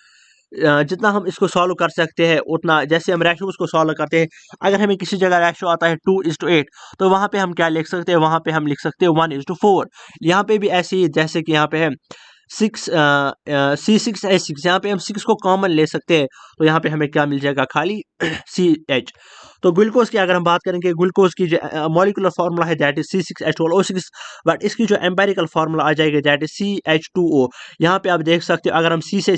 जितना हम इसको सॉल्व कर सकते हैं उतना, जैसे हम रेशो उसको सॉल्व करते हैं, अगर हमें किसी जगह रेशो आता है 2:8, तो वहाँ पे हम क्या लिख सकते हैं? वहाँ पे हम लिख सकते हैं 1:4। यहाँ पे भी ऐसे ही, जैसे कि यहाँ पे है 6 C6H6, यहाँ पे हम 6 को कॉमन ले सकते हैं, तो यहाँ पे हमें क्या मिल जाएगा? खाली CH। तो ग्लूकोज की अगर हम बात करेंगे, ग्लूकोज की जो मॉलिक्यूलर फार्मूला है दैट इज C6H12O6, बट इसकी जो एम्पेरिकल फार्मूला आ जाएगा दैट इज CH2O। यहाँ पे आप देख सकते हो, अगर हम सी से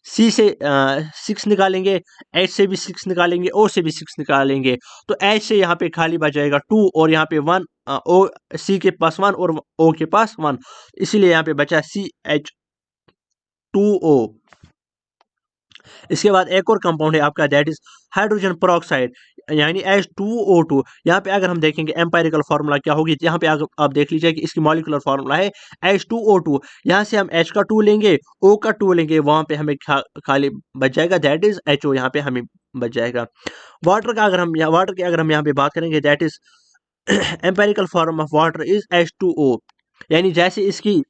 6 निकालेंगे, एच से भी 6 निकालेंगे, ओ से भी 6 निकालेंगे, तो एच से यहाँ पे खाली बच जाएगा 2, और यहाँ पे 1, ओ सी के पास 1 और ओ के पास 1, इसीलिए यहाँ पे बचा CH2O। इसके बाद एक और कंपाउंड है आपका दैट इज हाइड्रोजन पेरोक्साइड, यानी H2O2। यहाँ पे अगर हम देखेंगे एम्पेरिकल फार्मूला क्या होगी, यहाँ पे आप देख लीजिए कि इसकी मॉलिक्यूलर फार्मूला है H2O2। यहाँ से हम H का 2 लेंगे, O का 2 लेंगे, वहाँ पे हमें खाली बच जाएगा दैट इज HO, यहाँ पे हमें बच जाएगा। वाटर की अगर हम यहाँ पे बात करेंगे that is empirical form of water is H2O। यानी जैसे इसकी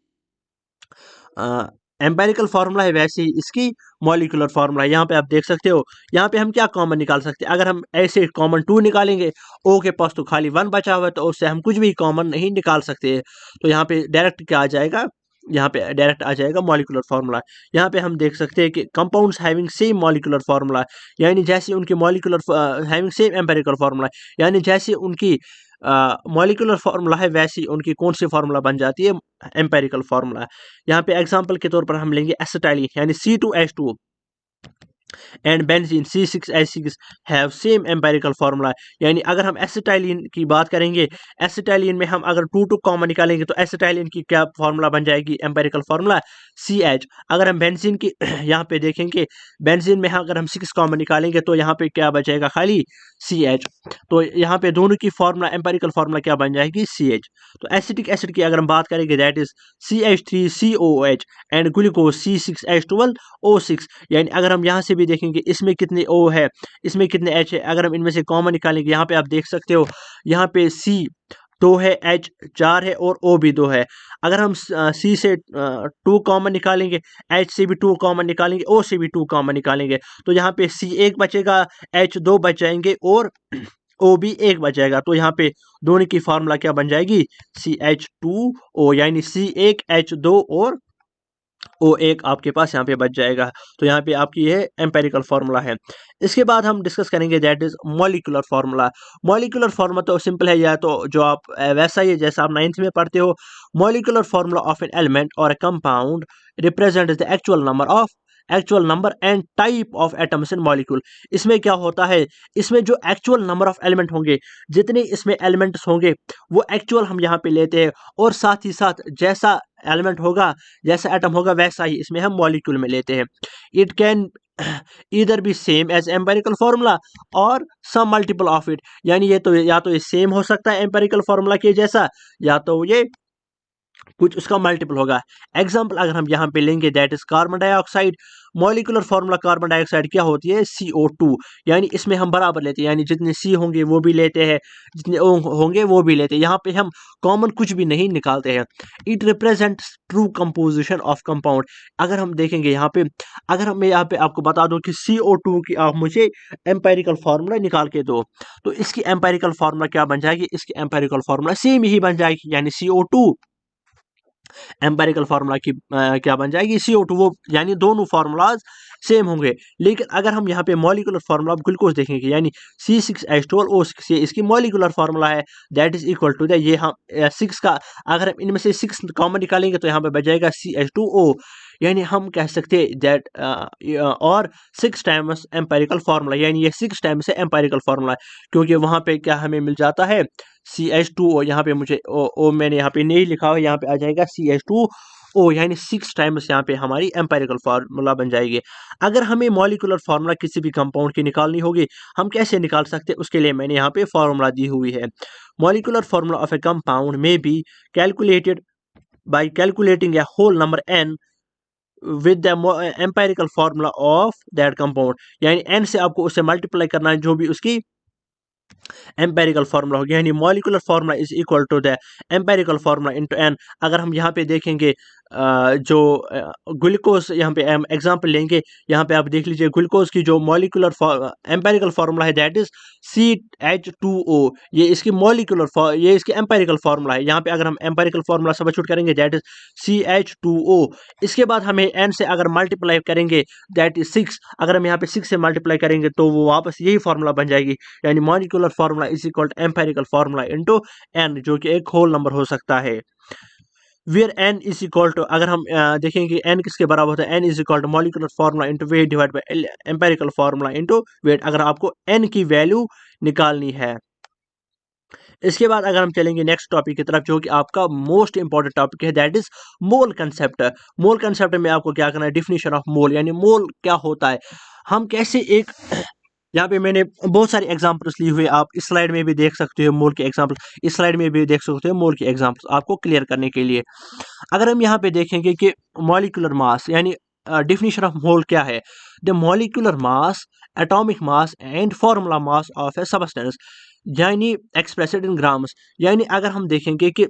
एम्पेरिकल फार्मूला है, वैसे ही इसकी मॉलिक्यूलर फार्मूला है। यहाँ पे आप देख सकते हो, यहाँ पे हम क्या कॉमन निकाल सकते हैं? अगर हम ऐसे कॉमन 2 निकालेंगे, ओ के पास तो खाली 1 बचा हुआ है, तो उससे हम कुछ भी कॉमन नहीं निकाल सकते। तो यहाँ पे डायरेक्ट क्या आ जाएगा? यहाँ पे डायरेक्ट आ जाएगा मॉलिक्यूलर फार्मूला। यहाँ पे हम देख सकते हैं कि compounds having same molecular formula, यानी जैसे उनकी molecular having same empirical formula, यानी जैसे उनकी मॉलिक्यूलर फार्मूला है, वैसी उनकी कौन सी फार्मूला बन जाती है? Empirical formula. यहाँ पे एग्जांपल के तौर पर हम लेंगे एसिटाइलिन, यानी C2H2 and benzene C6H6 have same empirical formula. यानी अगर हम एसिटाइलिन की बात करेंगे, एसिटाइलिन में हम अगर 2 कॉमन निकालेंगे, तो एसिटाइलिन की क्या फार्मूला बन जाएगी? Empirical formula CH। अगर हम बेंजीन की यहाँ पे देखेंगे, बेंजीन में अगर हम 6 कॉमन निकालेंगे, तो यहाँ पे क्या बचेगा? खाली CH। तो यहाँ पे दोनों की फार्मूला, एम्पेरिकल फार्मूला क्या बन जाएगी? CH। तो एसिटिक एसिड की अगर हम बात करेंगे that is CH3COOH and glucose C6H12O6। यानी अगर हम यहाँ से भी देखेंगे, इसमें कितने O है, इसमें कितने H है, अगर हम इनमें से कॉमन निकालेंगे, यहाँ पे आप देख सकते हो, यहाँ पे C 2 है, H 4 है, और O भी 2 है। अगर हम C से 2 कॉमन निकालेंगे, H से भी 2 कॉमन निकालेंगे, O से भी 2 कॉमन निकालेंगे, तो यहाँ पे C 1 बचेगा, H 2 बच जाएंगे, और O भी 1 बच जाएगा। तो यहाँ पे दोनों की फार्मूला क्या बन जाएगी? CH2O, यानी C1H2 और O1 आपके पास यहाँ पे बच जाएगा। तो यहाँ पे आपकी ये एम्पेरिकल फार्मूला है। इसके बाद हम डिस्कस करेंगे that is molecular formula. Molecular formula तो सिंपल है, या तो जो आप वैसा ही है जैसा आप 9th में पढ़ते हो। Molecular formula of an element और a compound represent the actual number and type of atoms in molecule. इसमें क्या होता है? इसमें जो एक्चुअल नंबर ऑफ एलिमेंट होंगे, जितने इसमें एलिमेंट्स होंगे, वो एक्चुअल हम यहाँ पे लेते हैं, और साथ ही साथ जैसा एलिमेंट होगा, जैसा एटम होगा, वैसा ही इसमें हम मॉलिक्यूल में लेते हैं। It can either be same as empirical formula और सम मल्टीपल ऑफ इट। यानी ये तो या तो ये सेम हो सकता है एम्पेरिकल फार्मूला के जैसा, या तो ये कुछ उसका मल्टीपल होगा। एग्जाम्पल अगर हम यहाँ पे लेंगे that is carbon dioxide. Molecular formula carbon dioxide क्या होती है? CO2। यानी इसमें हम बराबर लेते हैं, यानी जितने C होंगे वो भी लेते हैं, जितने O होंगे वो भी लेते हैं। यहाँ पे हम कॉमन कुछ भी नहीं निकालते हैं। It represents true composition of compound. अगर हम देखेंगे यहाँ पे, अगर मैं यहाँ पे आपको बता दूं कि CO2 की आप मुझे एम्पेरिकल फार्मूला निकाल के दो, तो इसकी एम्पेरिकल फार्मूला क्या बन जाएगी? इसकी एम्पेरिकल फार्मूला सेम ही बन जाएगी, यानी CO2 एम्पेरिकल फार्मूला की क्या बन जाएगी CO2, वो यानी दोनों फार्मूलाज सेम होंगे। लेकिन अगर हम यहाँ पे मॉलिकुलर फार्मूला ऑफ ग्लूकोज देखेंगे यानी C6H12O6, ये इसकी मॉलिकुलर फार्मूला है, that is equal to the, ये हम 6 का, अगर हम इनमें से 6 कॉमन निकालेंगे तो यहाँ पे बच जाएगा CH2O, यानी हम कह सकते हैं दैट और 6 टाइम्स एम्पेरिकल फार्मूला, यानी ये 6 टाइम्स है एम्पेरिकल फार्मूला, क्योंकि वहाँ पे क्या हमें मिल जाता है CH2O, यहाँ पे मुझे ओ मैंने यहाँ पे नहीं लिखा हुआ, यहाँ पे आ जाएगा CH2O, यानी 6 टाइम्स यहाँ पे हमारी एम्पेरिकल फार्मूला बन जाएगी। अगर हमें मॉलिकुलर फार्मूला किसी भी कंपाउंड की निकालनी होगी, हम कैसे निकाल सकते हैं, उसके लिए मैंने यहाँ पे फार्मूला दी हुई है। Molecular formula of a compound में be calculated by calculating a whole number n with the empirical formula of that compound, यानी n से आपको उससे मल्टीप्लाई करना है जो भी उसकी एम्पेरिकल फार्मूला हो गया, यानी molecular formula is equal to the empirical formula into n. अगर हम यहाँ पे देखेंगे जो ग्लूकोज, यहाँ पे हम एग्जांपल लेंगे, यहाँ पे आप देख लीजिए ग्लूकोज की जो मॉलिकुलर एम्पेरिकल फार्मूला है दैट इज CH2O, ये इसकी मॉलिकुलर ये इसकी एम्पेरिकल फार्मूला है। यहाँ पे अगर हम एम्पेरिकल फार्मूला सब्स्टिट्यूट करेंगे दैट इज CH2O, इसके बाद हमें n से अगर मल्टीप्लाई करेंगे दैट इज 6, अगर हम यहाँ पे 6 से मल्टीप्लाई करेंगे तो वो वापस यही फार्मूला बन जाएगी, यानी molecular formula is equal to empirical formula into n, जो कि एक होल नंबर हो सकता है। Where n is equal to, अगर हम देखेंगे n किसके बराबर होता है, n is equal to molecular formula into weight divide by empirical formula into weight, अगर आपको n की वैल्यू निकालनी है। इसके बाद अगर हम चलेंगे नेक्स्ट टॉपिक की तरफ, जो कि आपका मोस्ट इंपॉर्टेंट टॉपिक है, that is mole concept. Mole concept में आपको क्या करना है, डिफिनेशन ऑफ मोल, यानी मोल क्या होता है, हम कैसे एक, यहाँ पे मैंने बहुत सारे एग्जांपल्स लिए हुए, आप इस स्लाइड में भी देख सकते हो मोल के एग्जांपल, इस स्लाइड में भी देख सकते हो मोल के एग्जांपल्स, आपको क्लियर करने के लिए। अगर हम यहाँ पे देखेंगे कि मॉलिक्यूलर मास, यानी डिफिनेशन ऑफ मोल क्या है, the molecular mass, atomic mass and formula mass of A substance, यानी एक्सप्रेस्ड इन ग्राम्स, यानी अगर हम देखेंगे कि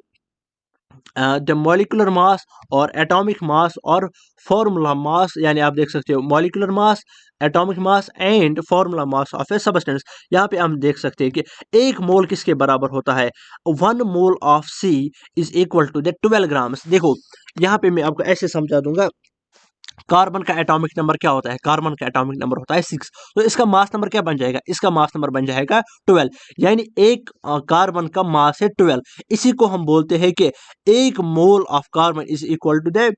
द मॉलिक्यूलर मास और एटॉमिक मास और फॉर्मूला मास, यानी आप देख सकते हो molecular mass, atomic mass and formula mass of A substance, यहाँ पे हम देख सकते हैं कि एक मोल किसके बराबर होता है, 1 mole of C is equal to the 12 grams. देखो यहाँ पे मैं आपको ऐसे समझा दूंगा, कार्बन का एटॉमिक नंबर क्या होता है, कार्बन का एटॉमिक नंबर होता है 6, तो इसका मास नंबर क्या बन जाएगा, इसका मास नंबर बन जाएगा 12, यानी एक कार्बन का मास है 12, इसी को हम बोलते हैं कि एक mole of carbon is equal to the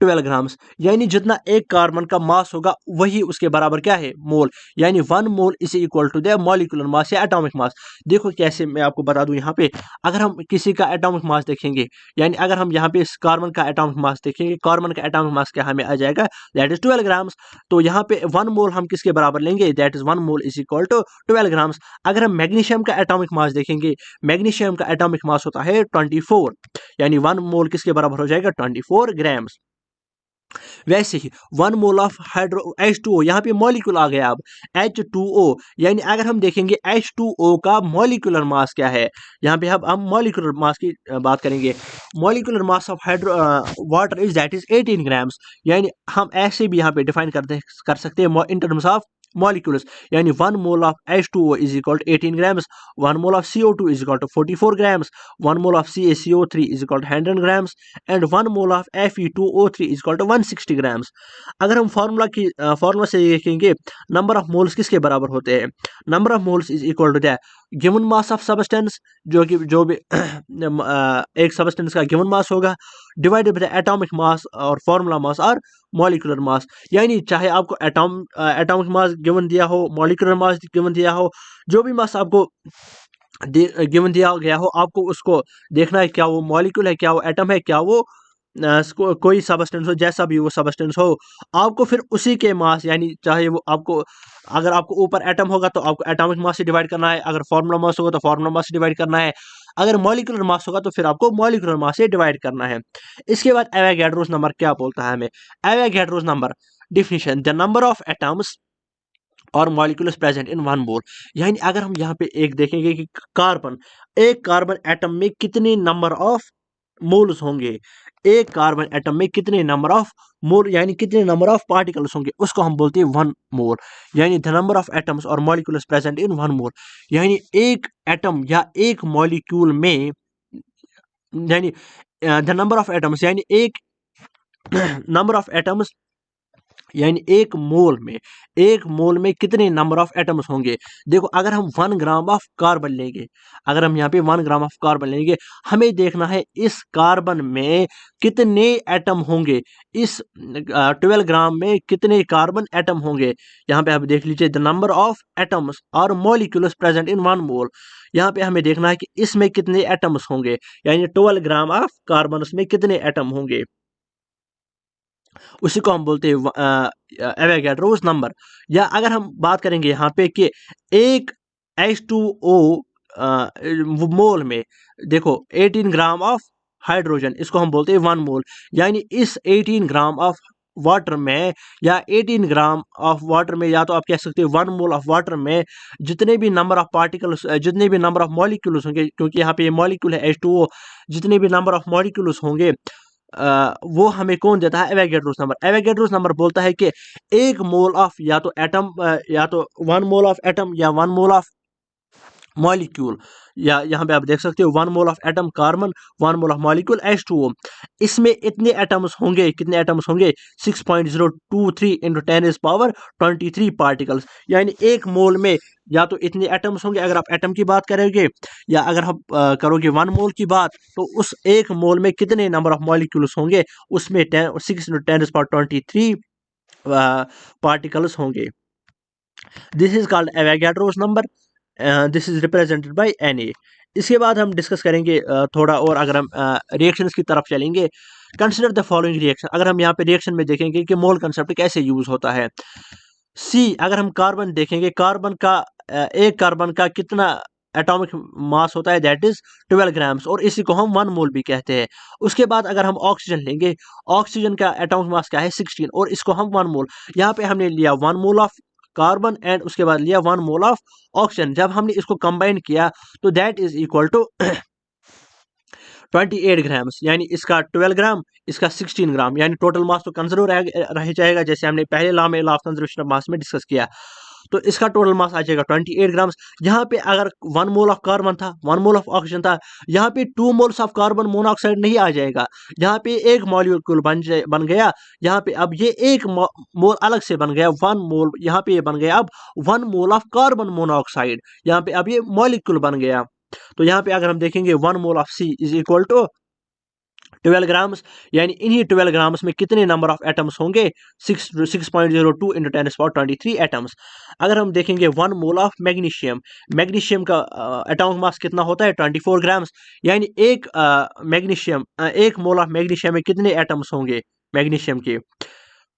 12 grams, यानी जितना एक कार्बन का मास होगा वही उसके बराबर क्या है, मोल, यानी 1 mole is equal to the molecular mass या एटॉमिक मास। देखो कैसे, मैं आपको बता दूं, यहाँ पे अगर हम किसी का एटॉमिक मास देखेंगे, यानी अगर हम यहाँ पे इस कार्बन का एटॉमिक मास देखेंगे, कार्बन का एटॉमिक मास क्या हमें आ जाएगा, दैट इज 12 ग्राम्स, तो यहाँ पे 1 मोल हम किसके बराबर लेंगे, that is 1 mole is equal to 12 grams. अगर हम मैग्नीशियम का एटॉमिक मास देखेंगे, मैग्नीशियम का एटॉमिक मास होता है 24, यानी 1 मोल किसके बराबर हो जाएगा, 24 ग्राम्स। वैसे ही 1 मोल ऑफ हाइड्रो H2O, यहाँ पे मॉलिक्यूल आ गया अब H2O, यानी अगर हम देखेंगे H2O का मॉलिक्यूलर मास क्या है, यहाँ पे हम मॉलिक्यूलर मास की बात करेंगे, molecular mass of hydro water is that is 18 grams, यानी हम ऐसे भी यहाँ पे डिफाइन कर सकते हैं इन टर्म्स ऑफ molecules, यानी 1 mole of H2O is equal to 18 grams, 1 mole of CO2 is equal to 44 grams, 1 mole of CaCO3 is equal to 100 grams and 1 mole of Fe2O3 is equal to 160 grams। अगर हम formula से देखेंगे number of moles किसके बराबर होते हैं, number of moles is equal to the given mass of substance, जो भी एक सबस्टेंस का गिवन मास होगा, divided by the atomic mass और फॉर्मूला मास और मॉलिक्यूलर मास, यानी चाहे आपको एटॉमिक मास गिवन दिया हो, मॉलिक्यूलर मास गिवन दिया हो, जो भी मास आपको गिवन दिया गया हो, आपको उसको देखना है क्या वो मॉलिक्यूल है, क्या वो एटम है, क्या वो कोई सबस्टेंस हो, जैसा भी वो सबस्टेंस हो, आपको फिर उसी के मास, यानी चाहे वो आपको, अगर आपको ऊपर एटम होगा तो आपको एटॉमिक मास से डिवाइड करना है, अगर फॉर्मूला मास होगा तो फॉर्मूला मास से डिवाइड करना है, अगर मॉलिक्यूलर मास होगा तो फिर आपको मॉलिक्यूलर मास से डिवाइड करना है। इसके बाद एवोगैड्रोस नंबर क्या बोलता है हमें, Avogadro's number definition, the number of atoms और मॉलिक्यूल्स प्रेजेंट इन 1 मोल, यानी अगर हम यहाँ पे एक देखेंगे कि एक कार्बन एटम में कितने नंबर ऑफ मोल्स होंगे, एक कार्बन एटम में कितने नंबर ऑफ मोल, यानी कितने नंबर ऑफ पार्टिकल्स होंगे, उसको हम बोलते हैं 1 मोल, यानी द नंबर ऑफ एटम्स और मॉलिक्यूल्स प्रेजेंट इन 1 मोल, यानी एक एटम या एक मॉलिक्यूल में, यानी द नंबर ऑफ एटम्स यानी एक नंबर ऑफ एटम्स यानी एक मोल में कितने नंबर ऑफ एटम्स होंगे। देखो अगर हम 1 ग्राम ऑफ कार्बन लेंगे, अगर हम यहाँ पे 1 ग्राम ऑफ कार्बन लेंगे, हमें देखना है इस कार्बन में कितने एटम होंगे, इस 12 ग्राम में कितने कार्बन एटम होंगे। यहाँ पे आप देख लीजिए द नंबर ऑफ एटम्स और मॉलिक्यूल्स प्रेजेंट इन 1 मोल। यहाँ पे हमें देखना है कि इसमें कितने एटम्स होंगे, यानी 12 ग्राम ऑफ कार्बन में कितने एटम होंगे, उसी को हम बोलते हैं एवोगैड्रोस नंबर। या अगर हम बात करेंगे यहाँ पे कि एक H2O मोल में देखो 18 ग्राम ऑफ हाइड्रोजन, इसको हम बोलते हैं 1 मोल। यानी इस 18 ग्राम ऑफ वाटर में या 18 ग्राम ऑफ वाटर में, या तो आप कह सकते हैं 1 मोल ऑफ वाटर में जितने भी नंबर ऑफ पार्टिकल्स, जितने भी नंबर ऑफ मॉलिक्यूल्स होंगे, क्योंकि यहाँ पे ये मॉलिक्यूल है H2O, जितने भी नंबर ऑफ मॉलिक्यूल्स होंगे वो हमें कौन देता है, एवोगैड्रोस नंबर। एवोगैड्रोस नंबर बोलता है कि एक मोल ऑफ या तो एटम, या तो 1 मोल ऑफ एटम या 1 मोल ऑफ मॉलिक्यूल, या यहाँ पे आप देख सकते हो 1 mole of atom carbon, 1 mole of molecule H2O, इसमें इतने एटम्स होंगे, कितने एटम्स होंगे 6.023 इंटू 10⁻23 पार्टिकल्स। यानी एक मोल में या तो इतने एटम्स होंगे अगर आप एटम की बात करोगे, या अगर आप करोगे 1 मोल की बात, तो उस एक मोल में कितने नंबर ऑफ मॉलिक्यूल्स होंगे, उसमें 6 इंटू 10⁻23 पार्टिकल्स होंगे। This is called Avogadro's number, this is represented by Na। इसके बाद हम डिस्कस करेंगे थोड़ा और, अगर हम रिएक्शंस की तरफ चलेंगे। कंसिडर द फॉलोइंग रिएक्शन, अगर हम यहाँ पे रिएक्शन में देखेंगे कि मोल कंसेप्ट कैसे यूज होता है। सी, अगर हम कार्बन देखेंगे, कार्बन का एक कार्बन का कितना एटॉमिक मास होता है, दैट इज 12 ग्राम्स, और इसी को हम 1 मोल भी कहते हैं। उसके बाद अगर हम ऑक्सीजन लेंगे, ऑक्सीजन का एटॉमिक मास क्या है 16, और इसको हम 1 मोल। यहाँ पे हमने लिया 1 मोल ऑफ कार्बन एंड उसके बाद लिया 1 मोल ऑफ ऑक्सीजन। जब हमने इसको कंबाइन किया तो that is equal to 28 grams, यानी इसका 12 ग्राम, इसका 16 ग्राम, यानी टोटल मास तो कंजर्व रह जाएगा, जैसे हमने पहले लॉ में, लॉ ऑफ कंजर्वेशन ऑफ मास में डिस्कस किया। तो इसका टोटल मास आ जाएगा 28 ग्राम्स। यहाँ पे अगर 1 मोल ऑफ कार्बन था, 1 मोल ऑफ ऑक्सीजन था, यहाँ पे 2 मोल्स ऑफ कार्बन मोनोऑक्साइड नहीं आ जाएगा, यहाँ पे एक मॉलिक्यूल बन गया। यहाँ पे अब ये एक मोल अलग से बन गया 1 मोल, यहाँ पे ये बन गया अब 1 मोल ऑफ कार्बन मोनोऑक्साइड, यहाँ पे अब ये मॉलिक्यूल बन गया। तो यहाँ पे अगर हम देखेंगे 1 mole of C is equal to 12 grams, यानी इन्हीं 12 ग्राम्स में कितने नंबर ऑफ एटम्स होंगे, 6.02 इंटू 10⁻23 एटम्स। अगर हम देखेंगे 1 मोल ऑफ मैग्नीशियम, मैग्नीशियम का एटॉमिक मास कितना होता है 24 ग्राम्स, यानी एक मैग्नीशियम, 1 मोल ऑफ मैग्नीशियम में कितने एटम्स होंगे मैग्नीशियम के,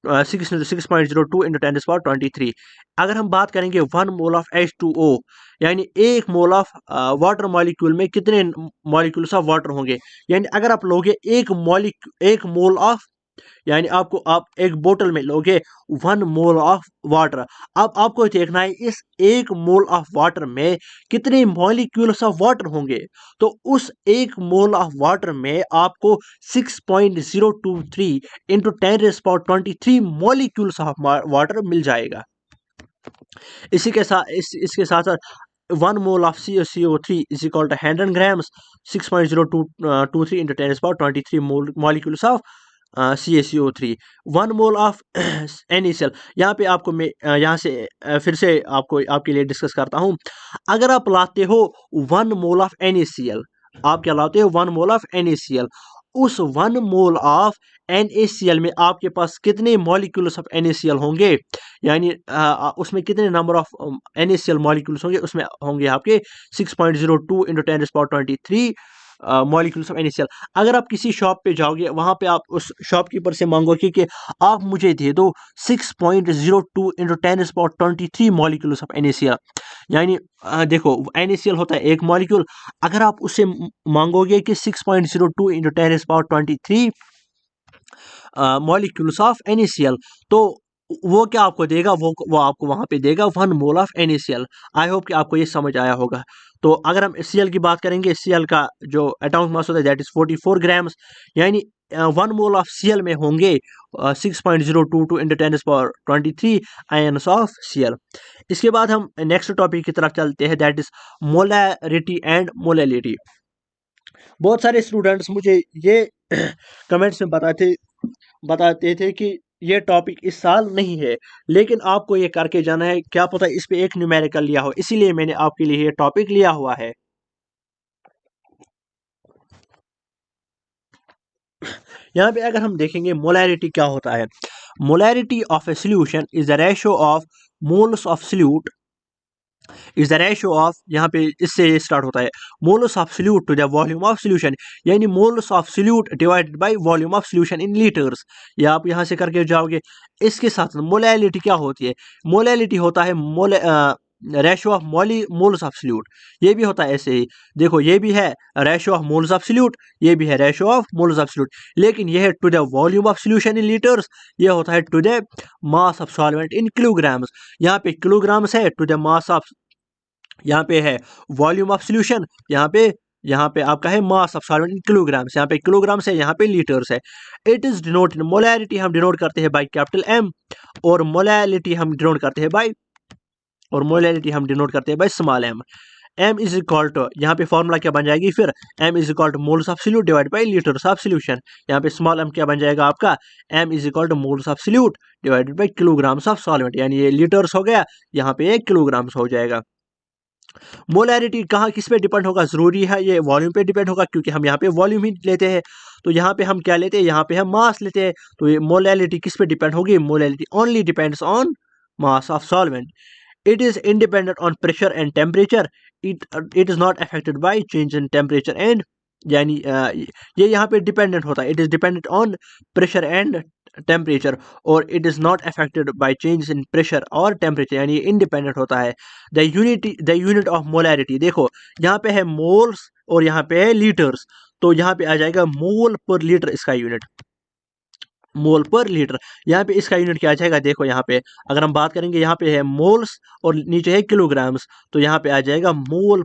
6.02 इंटू 10⁻23। अगर हम बात करेंगे 1 मोल ऑफ H2O, यानी एक मोल ऑफ वाटर मॉलिक्यूल में कितने मॉलिक्यूल्स ऑफ वाटर होंगे। यानी अगर आप लोगे एक मोल ऑफ, यानी आप एक बोतल में लोगे 1 मोल ऑफ वाटर, अब आपको देखना है इस 1 मोल ऑफ वाटर में कितने मॉलिक्यूल्स ऑफ वाटर होंगे। तो उस 1 मोल ऑफ वाटर में आपको 6.023 इंटू 10⁻23 मॉलिक्यूल्स ऑफ वाटर मिल जाएगा। इसी के साथ इसके साथ साथ 1 mole of CO3 is equal to 100 grams, 6.023 into 10⁻23 molecules of CaCO3। 1 mole of NaCl, यहाँ पे आपको मैं यहाँ से फिर से आपके लिए डिस्कस करता हूँ। अगर आप लाते हो 1 मोल ऑफ NaCl, आप क्या लाते हो 1 मोल ऑफ NaCl, उस 1 मोल ऑफ NaCl में आपके पास कितने मॉलिक्यूल्स ऑफ NaCl होंगे, यानी उसमें कितने नंबर ऑफ NaCl मॉलिक्यूल्स होंगे, उसमें होंगे आपके 6.02 इंटू 10⁻23 मॉलिक्यूल्स ऑफ NaCl। अगर आप किसी शॉप पे जाओगे, वहां पे आप उस शॉपकीपर से मांगोगे कि आप मुझे दे दो 6.02 इंटू 10⁻23 मॉलिक्यूल्स ऑफ NaCl, यानी देखो NaCl होता है एक मॉलिक्यूल, अगर आप उससे मांगोगे कि 6.02 इंटू 10⁻23 मॉलिक्यूल्स ऑफ NaCl, तो वो क्या आपको देगा, वो आपको वहां पे देगा 1 mole of NaCl। I hope कि आपको ये समझ आया होगा। तो अगर हम Cl की बात करेंगे, Cl का जो एटॉमिक मास होता है दैट इज 44 ग्राम्स, यानी 1 मोल ऑफ Cl में होंगे 6.022 इंटू 10⁻23 आयन्स ऑफ Cl। इसके बाद हम नेक्स्ट टॉपिक की तरफ चलते हैं, that is molarity and molality. बहुत सारे स्टूडेंट्स मुझे ये कमेंट्स में बताते थे कि ये टॉपिक इस साल नहीं है, लेकिन आपको ये करके जाना है, क्या पता इस पे एक न्यूमेरिकल लिया हो, इसीलिए मैंने आपके लिए ये टॉपिक लिया हुआ है। यहाँ पे अगर हम देखेंगे मोलैरिटी क्या होता है, molarity of a solution is the ratio of moles of solute is the ratio of, यहाँ पे इससे ये स्टार्ट होता है, moles of solute to the volume of solution, यानी moles of solute divided by volume of solution in litres. ये आप यहाँ से करके जाओगे। इसके साथ मोलैलिटी क्या होती है, मोलैलिटी होता है ratio of moles of solute. ये भी होता है ऐसे ही, देखो ये भी है ratio of moles of solute, ये भी है ratio of moles of solute, लेकिन ये है to the volume of solution in litres, ये होता है to the mass of solvent in kilograms. यहाँ पे किलोग्राम्स है, टू द मास ऑफ, यहाँ पे है वॉल्यूम ऑफ सॉल्यूशन, यहाँ पे आपका है mass of solvent in kilograms, यहाँ पे किलोग्राम्स है, यहाँ पे लीटर्स है। इट इज डिनोटेड, मोलैरिटी हम डिनोट करते हैं बाय कैपिटल एम, और मोलैलिटी हम डिनोट करते हैं by, small M. M is equal to, यहाँ पे फॉर्मूला क्या बन जाएगी फिर, M is equal to moles of solute divide by litres of solution. यहाँ पे स्मॉल एम क्या बन जाएगा आपका, M is equal to moles of solute divided bye kilograms of solvent, यानी ये लीटर्स हो गया, यहाँ पे ये किलोग्राम्स हो जाएगा। मोलैरिटी कहाँ किस पे डिपेंड होगा, जरूरी है ये वॉल्यूम पे डिपेंड होगा, क्योंकि हम यहाँ पे वॉल्यूम ही लेते हैं। तो यहाँ पे हम क्या लेते हैं, यहाँ पे हम मास लेते हैं। तो ये मोलैरिटी किस पे डिपेंड होगी, molarity only depends on mass of solvent. It is independent on pressure and temperature, it is not affected by change in temperature and, यानी ये यहाँ पे डिपेंडेंट होता है, it is dependent on pressure and temperature, और it is not affected by change in pressure और temperature, यानी independent होता है। द यूनिट ऑफ मोलैरिटी, देखो यहाँ पे है मोल्स और यहाँ पे है लीटर्स, तो यहाँ पे आ जाएगा मोल पर लीटर, इसका यूनिट मोल पर लीटर। यहाँ पे इसका यूनिट क्या आ जाएगा, देखो यहाँ पे अगर हम बात करेंगे, यहाँ पे है मोल्स और नीचे है किलोग्राम्स, तो यहाँ पे आ जाएगा मोल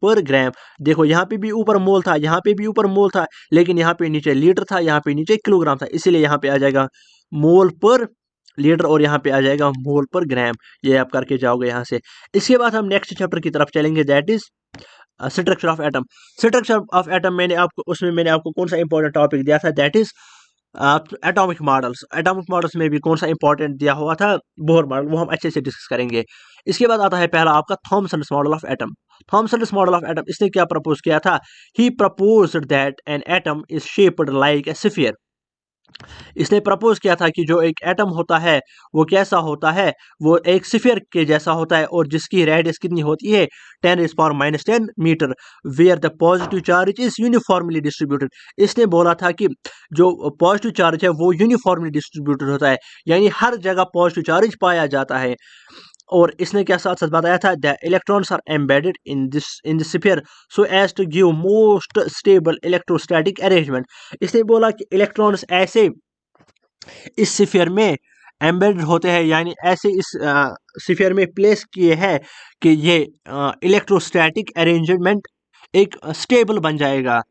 पर ग्राम। देखो यहाँ पे भी ऊपर मोल था, यहाँ पे भी ऊपर मोल था, लेकिन यहाँ पे नीचे लीटर था, यहाँ पे नीचे किलोग्राम था, इसीलिए यहाँ पे आ जाएगा मोल पर लीटर और यहाँ पे आ जाएगा मोल पर ग्राम। ये आप करके जाओगे यहाँ से। इसके बाद हम नेक्स्ट चैप्टर की तरफ चलेंगे, that is structure of atom. Structure of atom मैंने आपको कौन सा इंपॉर्टेंट टॉपिक दिया था, that is atomic models. Atomic models में भी कौन सा इंपॉर्टेंट दिया हुआ था, बोहर मॉडल, वो हम अच्छे से डिस्कस करेंगे। इसके बाद आता है पहला आपका Thomson's model of atom. Thomson's model of atom, इसने क्या प्रपोज किया था, he proposed that an atom is shaped like a sphere. इसने प्रपोज किया था कि जो एक एटम होता है वो कैसा होता है, वो एक स्फीयर के जैसा होता है, और जिसकी रेडियस कितनी होती है, 10⁻⁻10 metre, where the positive charge is uniformly distributed. इसने बोला था कि जो पॉजिटिव चार्ज है वो यूनिफॉर्मली डिस्ट्रीब्यूटेड होता है, यानी हर जगह पॉजिटिव चार्ज पाया जाता है। और इसने क्या साथ साथ बताया था, the electrons are embedded in the sphere so as to give most stable electrostatic arrangement. इसने बोला कि इलेक्ट्रॉन्स ऐसे इस स्फीयर में एम्बेडेड होते हैं, यानी ऐसे इस स्फीयर में प्लेस किए हैं कि ये इलेक्ट्रोस्टैटिक अरेंजमेंट एक स्टेबल बन जाएगा।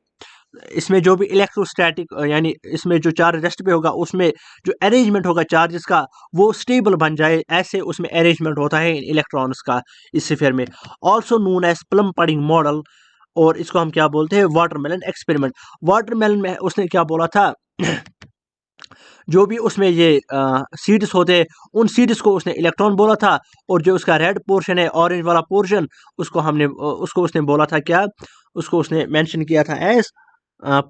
इसमें जो भी इलेक्ट्रोस्टैटिक यानी इसमें जो चार्ज रेस्ट पे होगा, उसमें जो अरेंजमेंट होगा चार्जेस का वो स्टेबल बन जाए, ऐसे उसमें अरेंजमेंट होता है इन इलेक्ट्रॉन्स का इस स्फीयर में। Also known as plum pudding model, और इसको हम क्या बोलते हैं, वाटरमेलन एक्सपेरिमेंट। वाटरमेलन में उसने क्या बोला था जो भी उसमें ये सीड्स होते हैं, उन सीड्स को उसने इलेक्ट्रॉन बोला था, और जो उसका रेड पोर्शन है, ऑरेंज वाला पोर्शन, उसको उसने बोला था क्या, उसको उसने मेंशन किया था एज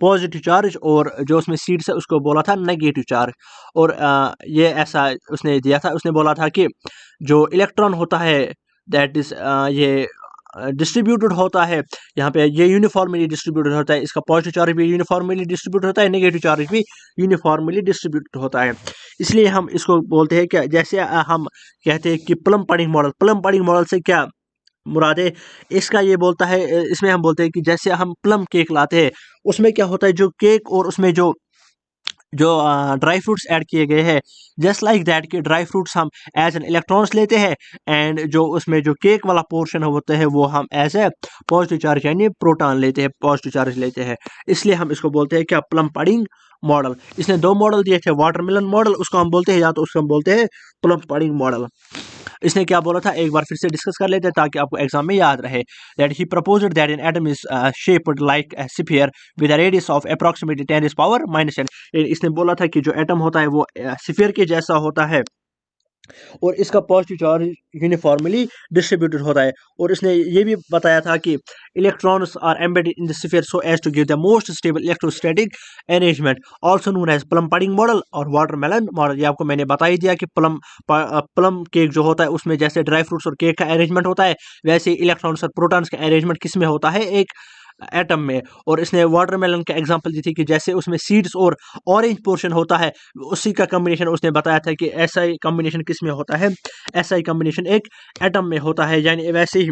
पॉजिटिव चार्ज, और जो उसमें सीड्स है उसको बोला था नेगेटिव चार्ज। और ये ऐसा उसने दिया था, उसने बोला था कि जो इलेक्ट्रॉन होता है दैट इज ये डिस्ट्रीब्यूटेड होता है, यहाँ पे ये यूनिफॉर्मली डिस्ट्रीब्यूटेड होता है, इसका पॉजिटिव चार्ज भी यूनिफॉर्मली डिस्ट्रीब्यूट होता है, नेगेटिव चार्ज भी यूनिफॉर्मली डिस्ट्रीब्यूट होता है। इसलिए हम इसको बोलते हैं कि जैसे हम कहते हैं कि plum pudding model, plum pudding model से क्या मुराद है, इसका ये बोलता है, इसमें हम बोलते हैं कि जैसे हम प्लम केक लाते हैं, उसमें क्या होता है, जो केक और उसमें जो जो ड्राई फ्रूट्स ऐड किए गए हैं, जस्ट लाइक दैट कि ड्राई फ्रूट्स हम एज एन इलेक्ट्रॉन्स लेते हैं, एंड जो उसमें जो केक वाला पोर्शन होता है वो हम एज ए पॉजिटिव चार्ज यानी प्रोटॉन लेते हैं, पॉजिटिव चार्ज लेते हैं। इसलिए हम इसको बोलते हैं क्या, प्लम पडिंग मॉडल। इसने दो मॉडल दिए थे, वाटरमेलन मॉडल उसको हम बोलते हैं, या तो उसको हम बोलते हैं प्लम पडिंग मॉडल। इसने क्या बोला था एक बार फिर से डिस्कस कर लेते हैं ताकि आपको एग्जाम में याद रहे। That he proposed that an atom is shaped like a sphere with a radius of approximately 10⁻⁻10। इसने बोला था कि जो एटम होता है वो स्फीयर के जैसा होता है और इसका पॉजिटिव चार्ज यूनिफॉर्मली डिस्ट्रीब्यूटेड होता है। और इसने ये भी बताया था कि electrons are embedded in the sphere so as to give the most stable electrostatic arrangement also known as plum pudding model और वाटरमेलन मॉडल। ये आपको मैंने बता ही दिया कि प्लम केक जो होता है उसमें जैसे ड्राई फ्रूट्स और केक का अरेंजमेंट होता है, वैसे इलेक्ट्रॉन्स और प्रोटॉन्स का अरेंजमेंट किस में होता है, एक एटम में। और इसने वाटरमेलन का एग्जांपल दी थी कि जैसे उसमें सीड्स और ऑरेंज पोर्शन होता है, उसी का कॉम्बिनेशन उसने बताया था कि ऐसा ही कॉम्बिनेशन किस में होता है, ऐसा ही कॉम्बिनेशन एक एटम में होता है। यानी वैसे ही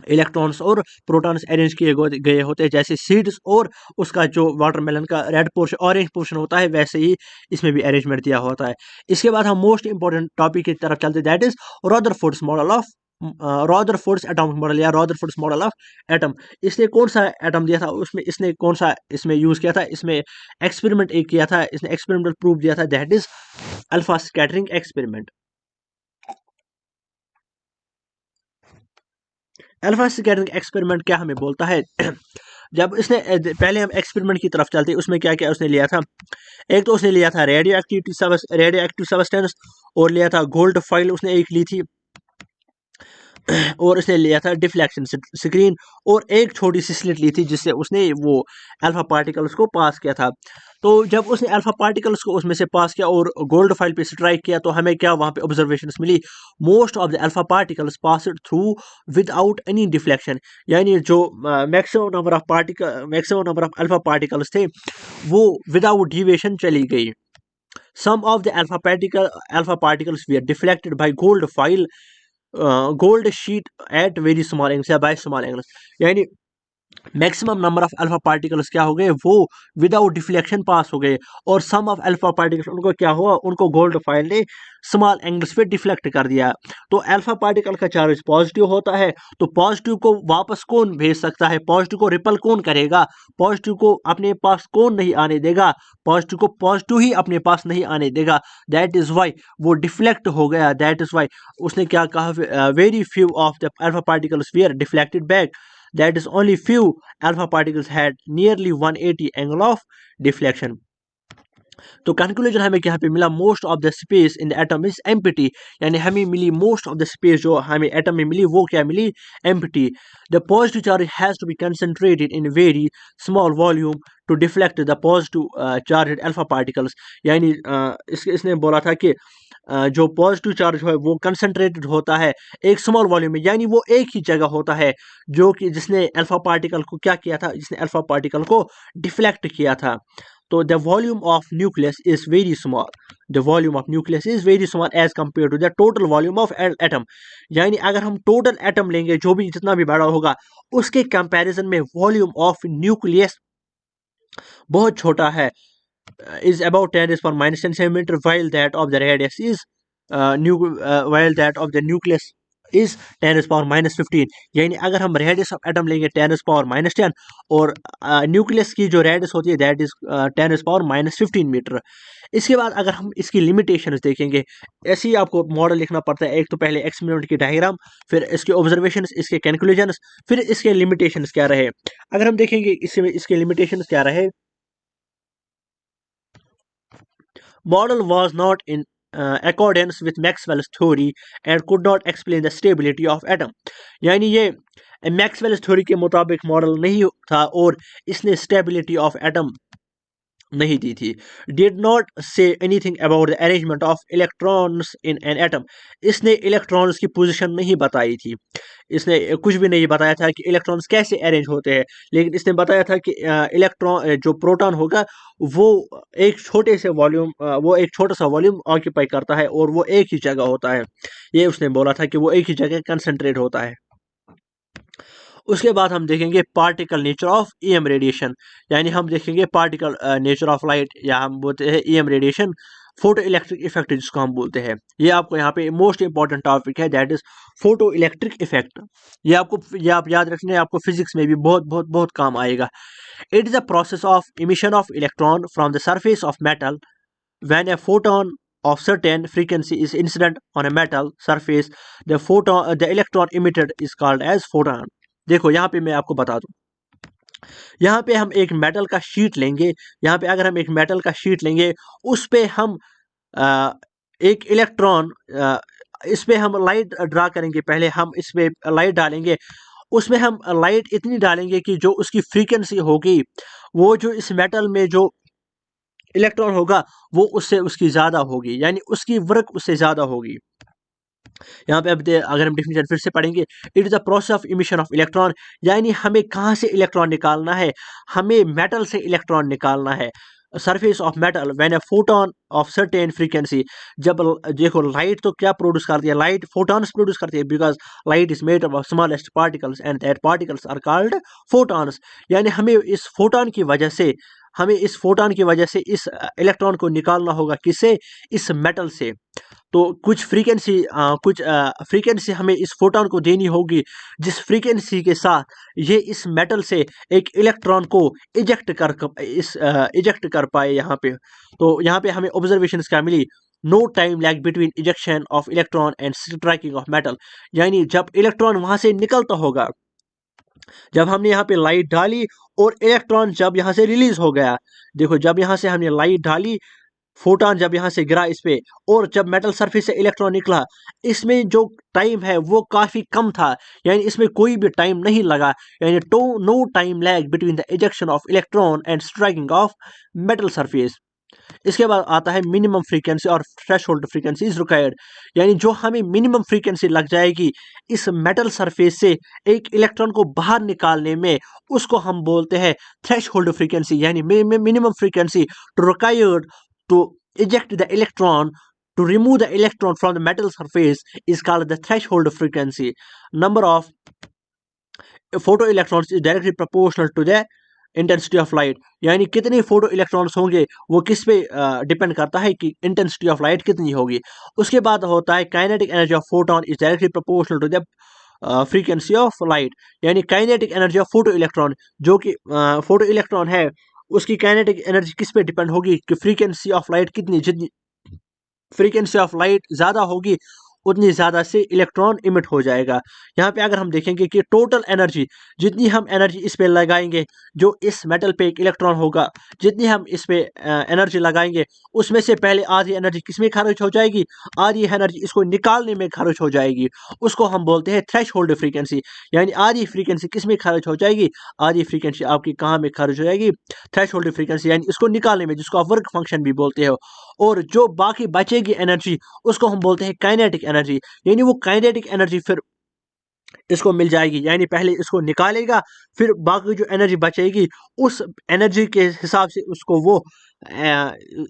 इलेक्ट्रॉन्स और प्रोटॉन्स अरेंज किए गए होते हैं, जैसे सीड्स और उसका जो वाटरमेलन का रेड पोर्शन ऑरेंज पोर्शन होता है, वैसे ही इसमें भी अरेंजमेंट दिया होता है। इसके बाद हम मोस्ट इंपॉर्टेंट टॉपिक की तरफ चलते हैं, that is Rutherford's model of Rutherford's atomic model या रदरफोर्ड्स मॉडल ऑफ एटम। इसने कौन सा एटम दिया था, उसमें इसने कौन सा इसमें यूज किया था, इसमें एक्सपेरिमेंट एक किया था, इसने एक्सपेरिमेंटल प्रूफ दिया था, that is alpha scattering experiment. Alpha scattering experiment क्या हमें बोलता है जब इसने पहले हम एक्सपेरिमेंट की तरफ चलते हैं, उसमें क्या क्या उसने लिया था। एक तो उसने लिया था रेडियो एक्टिव सब्सटेंस और लिया था गोल्ड फाइल उसने एक ली थी और उसने लिया था डिफ्लेक्शन स्क्रीन और एक छोटी सी स्लिट ली थी जिससे उसने वो अल्फा पार्टिकल्स को पास किया था। तो जब उसने अल्फा पार्टिकल्स को उसमें से पास किया और गोल्ड फाइल पे स्ट्राइक किया तो हमें क्या वहां पे ऑब्जर्वेशंस मिली, most of the alpha particles passed through without any deflection. यानी जो maximum number of alpha particles थे वो विदाउट डिविएशन चली गई। Some of the alpha particles were deflected by gold foil gold sheet at very small angles या by small angles. यानी maximum number of alpha particles क्या हो गए, वो विदाउट डिफ्लेक्शन पास हो गए और सम ऑफ अल्फा पार्टिकल्स उनको क्या हुआ, उनको गोल्ड फाइल ने स्मॉल एंगल्स पे डिफ्लेक्ट कर दिया। तो अल्फा पार्टिकल का चार्ज पॉजिटिव होता है, तो पॉजिटिव को वापस कौन भेज सकता है, पॉजिटिव को रिपल कौन करेगा, पॉजिटिव को अपने पास कौन नहीं आने देगा, पॉजिटिव को पॉजिटिव ही अपने पास नहीं आने देगा। दैट इज वाई वो डिफ्लेक्ट हो गया। दैट इज वाई उसने क्या कहा, very few of the alpha particles were deflected back, that is only few alpha particles had nearly 180 angle of deflection। तो कंक्लूजन हमें यहाँ पे मिला, most of the space in the atom is empty. यानी हमें मिली मोस्ट ऑफ द स्पेस जो हमें एटम में मिली वो क्या मिली, empty. The positive charge has to be concentrated in very small volume to deflect the positive charge alpha particles. यानी इसने बोला था कि जो पॉजिटिव चार्ज है वो कंसंट्रेटेड होता है एक स्मॉल वॉल्यूम में, यानी वो एक ही जगह होता है जो कि जिसने अल्फा पार्टिकल को क्या किया था, जिसने अल्फा पार्टिकल को डिफ्लेक्ट किया था। तो the volume of nucleus is very small, the volume of nucleus is very small as compare to the total volume of atom. यानी अगर हम टोटल एटम लेंगे जो भी जितना भी बड़ा होगा उसके कंपैरिजन में वॉल्यूम ऑफ न्यूक्लियस बहुत छोटा है, is about 10⁻⁻10 centimeter, while that of the radius is while that of the nucleus is 10⁻⁻15। यानी अगर हम रेडियस ऑफ एटम लेंगे 10⁻⁻10 और न्यूक्लियस की जो रेडियस होती है दैट इज 10⁻⁻15 मीटर। इसके बाद अगर हम इसकी लिमिटेशंस देखेंगे, ऐसे ही आपको मॉडल लिखना पड़ता है, एक तो पहले एक्सपेरिमेंट की डायग्राम, फिर इसके ऑब्जर्वेशंस, इसके कैलकुलेशंस, फिर इसके लिमिटेशंस क्या रहे। अगर हम देखेंगे इसके लिमिटेशंस क्या रहे, model was not in accordance with Maxwell's theory and could not explain the stability of atom। यानी ये मैक्सवेल्स थ्योरी के मुताबिक मॉडल नहीं था और इसने स्टेबिलिटी ऑफ एटम नहीं दी थी। Did not say anything about the arrangement of electrons in an atom. इसने इलेक्ट्रॉन्स की पोजीशन नहीं बताई थी, इसने कुछ भी नहीं बताया था कि इलेक्ट्रॉन्स कैसे अरेंज होते हैं, लेकिन इसने बताया था कि इलेक्ट्रॉन जो प्रोटॉन होगा वो एक छोटे से वॉल्यूम वो एक छोटा सा वॉल्यूम ऑक्यूपाई करता है और वो एक ही जगह होता है। ये उसने बोला था कि वो एक ही जगह कंसंट्रेट होता है। उसके बाद हम देखेंगे particle nature of EM radiation. यानी हम देखेंगे पार्टिकल नेचर ऑफ लाइट, या हम बोलते हैं EM radiation, photo electric effect जिसको हम बोलते हैं। ये आपको यहाँ पे मोस्ट इंपॉर्टेंट टॉपिक है, that is photo electric effect. ये आप याद रखने, आपको फिजिक्स में भी बहुत बहुत बहुत काम आएगा। It is a process of emission of electron from the surface of metal when a photon of certain frequency is incident on a metal surface, the electron emitted is called as photon. देखो यहाँ पे मैं आपको बता दूं, यहाँ पे हम एक मेटल का शीट लेंगे, यहाँ पे अगर हम एक मेटल का शीट लेंगे, उस पे हम एक इलेक्ट्रॉन, इस पे हम लाइट ड्रा करेंगे, पहले हम इस पे लाइट डालेंगे, उसमें हम लाइट इतनी डालेंगे कि जो उसकी फ्रीक्वेंसी होगी, वो जो इस मेटल में जो इलेक्ट्रॉन होगा वो उससे उसकी ज़्यादा होगी, यानी उसकी वर्क उससे ज़्यादा होगी। यहाँ पे अब अगर हम डिफिनेशन फिर से पढ़ेंगे, it is the process of emission of electron, यानी हमें कहाँ से इलेक्ट्रॉन निकालना है, हमें मेटल से इलेक्ट्रॉन निकालना है। Surface of metal when a photon of certain frequency, जब देखो लाइट तो क्या प्रोड्यूस करती है, लाइट फोटॉन्स प्रोड्यूस करती है, because light is made of smallest particles and that particles are called photons. यानी हमें इस फोटॉन की वजह से, हमें इस फोटॉन की वजह से इस इलेक्ट्रॉन को निकालना होगा, किससे, इस मेटल से। तो कुछ फ्रीक्वेंसी हमें इस फोटॉन को देनी होगी, जिस फ्रीक्वेंसी के साथ ये इस मेटल से एक इलेक्ट्रॉन को इजेक्ट कर पाए यहाँ पे। तो यहाँ पे हमें ऑब्जर्वेशन क्या मिली, no time lag between ejection of electron and striking of metal, यानी जब इलेक्ट्रॉन वहां से निकलता होगा, जब हमने यहाँ पे लाइट डाली और इलेक्ट्रॉन जब यहाँ से रिलीज हो गया, देखो जब यहाँ से हमने लाइट डाली, फोटॉन जब यहाँ से गिरा इस पे, और जब मेटल सरफेस से इलेक्ट्रॉन निकला, इसमें जो टाइम है वो काफ़ी कम था, यानी इसमें कोई भी टाइम नहीं लगा, यानी no time lag between the ejection of electron and striking of metal surface. इसके बाद आता है मिनिमम फ्रीक्वेंसी और थ्रेशोल्ड फ्रीक्वेंसी इज रिक्वायर्ड, यानी जो हमें मिनिमम फ्रीक्वेंसी लग जाएगी इस मेटल सरफेस से एक इलेक्ट्रॉन को बाहर निकालने में, उसको हम बोलते हैं थ्रेशोल्ड फ्रीक्वेंसी, यानी minimum frequency to required to eject the electron, to remove the electron from the metal surface is called the threshold frequency. Number of photoelectrons is directly proportional to the intensity of light, यानी कितने photo electrons होंगे वो किस पे depend करता है कि intensity of light कितनी होगी। उसके बाद होता है kinetic energy of photon is directly proportional to the frequency of light, यानी kinetic energy of photoelectron, जो कि फोटो इलेक्ट्रॉन है, उसकी काइनेटिक एनर्जी किस पे डिपेंड होगी कि फ्रीक्वेंसी ऑफ लाइट कितनी, जितनी फ्रीक्वेंसी ऑफ लाइट ज़्यादा होगी उतनी ज़्यादा से इलेक्ट्रॉन इमिट हो जाएगा। यहाँ पे अगर हम देखेंगे कि टोटल एनर्जी, जितनी हम एनर्जी इस पे लगाएंगे, जो इस मेटल पे एक इलेक्ट्रॉन होगा, जितनी हम इस पे एनर्जी लगाएंगे, उसमें से पहले आधी एनर्जी किस में खर्च हो जाएगी, आधी एनर्जी इसको निकालने में खर्च हो जाएगी, उसको हम बोलते हैं थ्रेशहोल्ड फ्रीक्वेंसी, यानी आधी फ्रीक्वेंसी किस में खर्च हो जाएगी, आधी फ्रीक्वेंसी आपकी कहाँ में खर्च हो जाएगी, थ्रेशहोल्ड फ्रीक्वेंसी, यानी इसको निकालने में, जिसको आप वर्क फंक्शन भी बोलते हो। और जो बाकी बचेगी एनर्जी उसको हम बोलते हैं काइनेटिक एनर्जी, यानी वो काइनेटिक एनर्जी फिर इसको मिल जाएगी, यानी पहले इसको निकालेगा, फिर बाकी जो एनर्जी बचेगी उस एनर्जी के हिसाब से उसको वो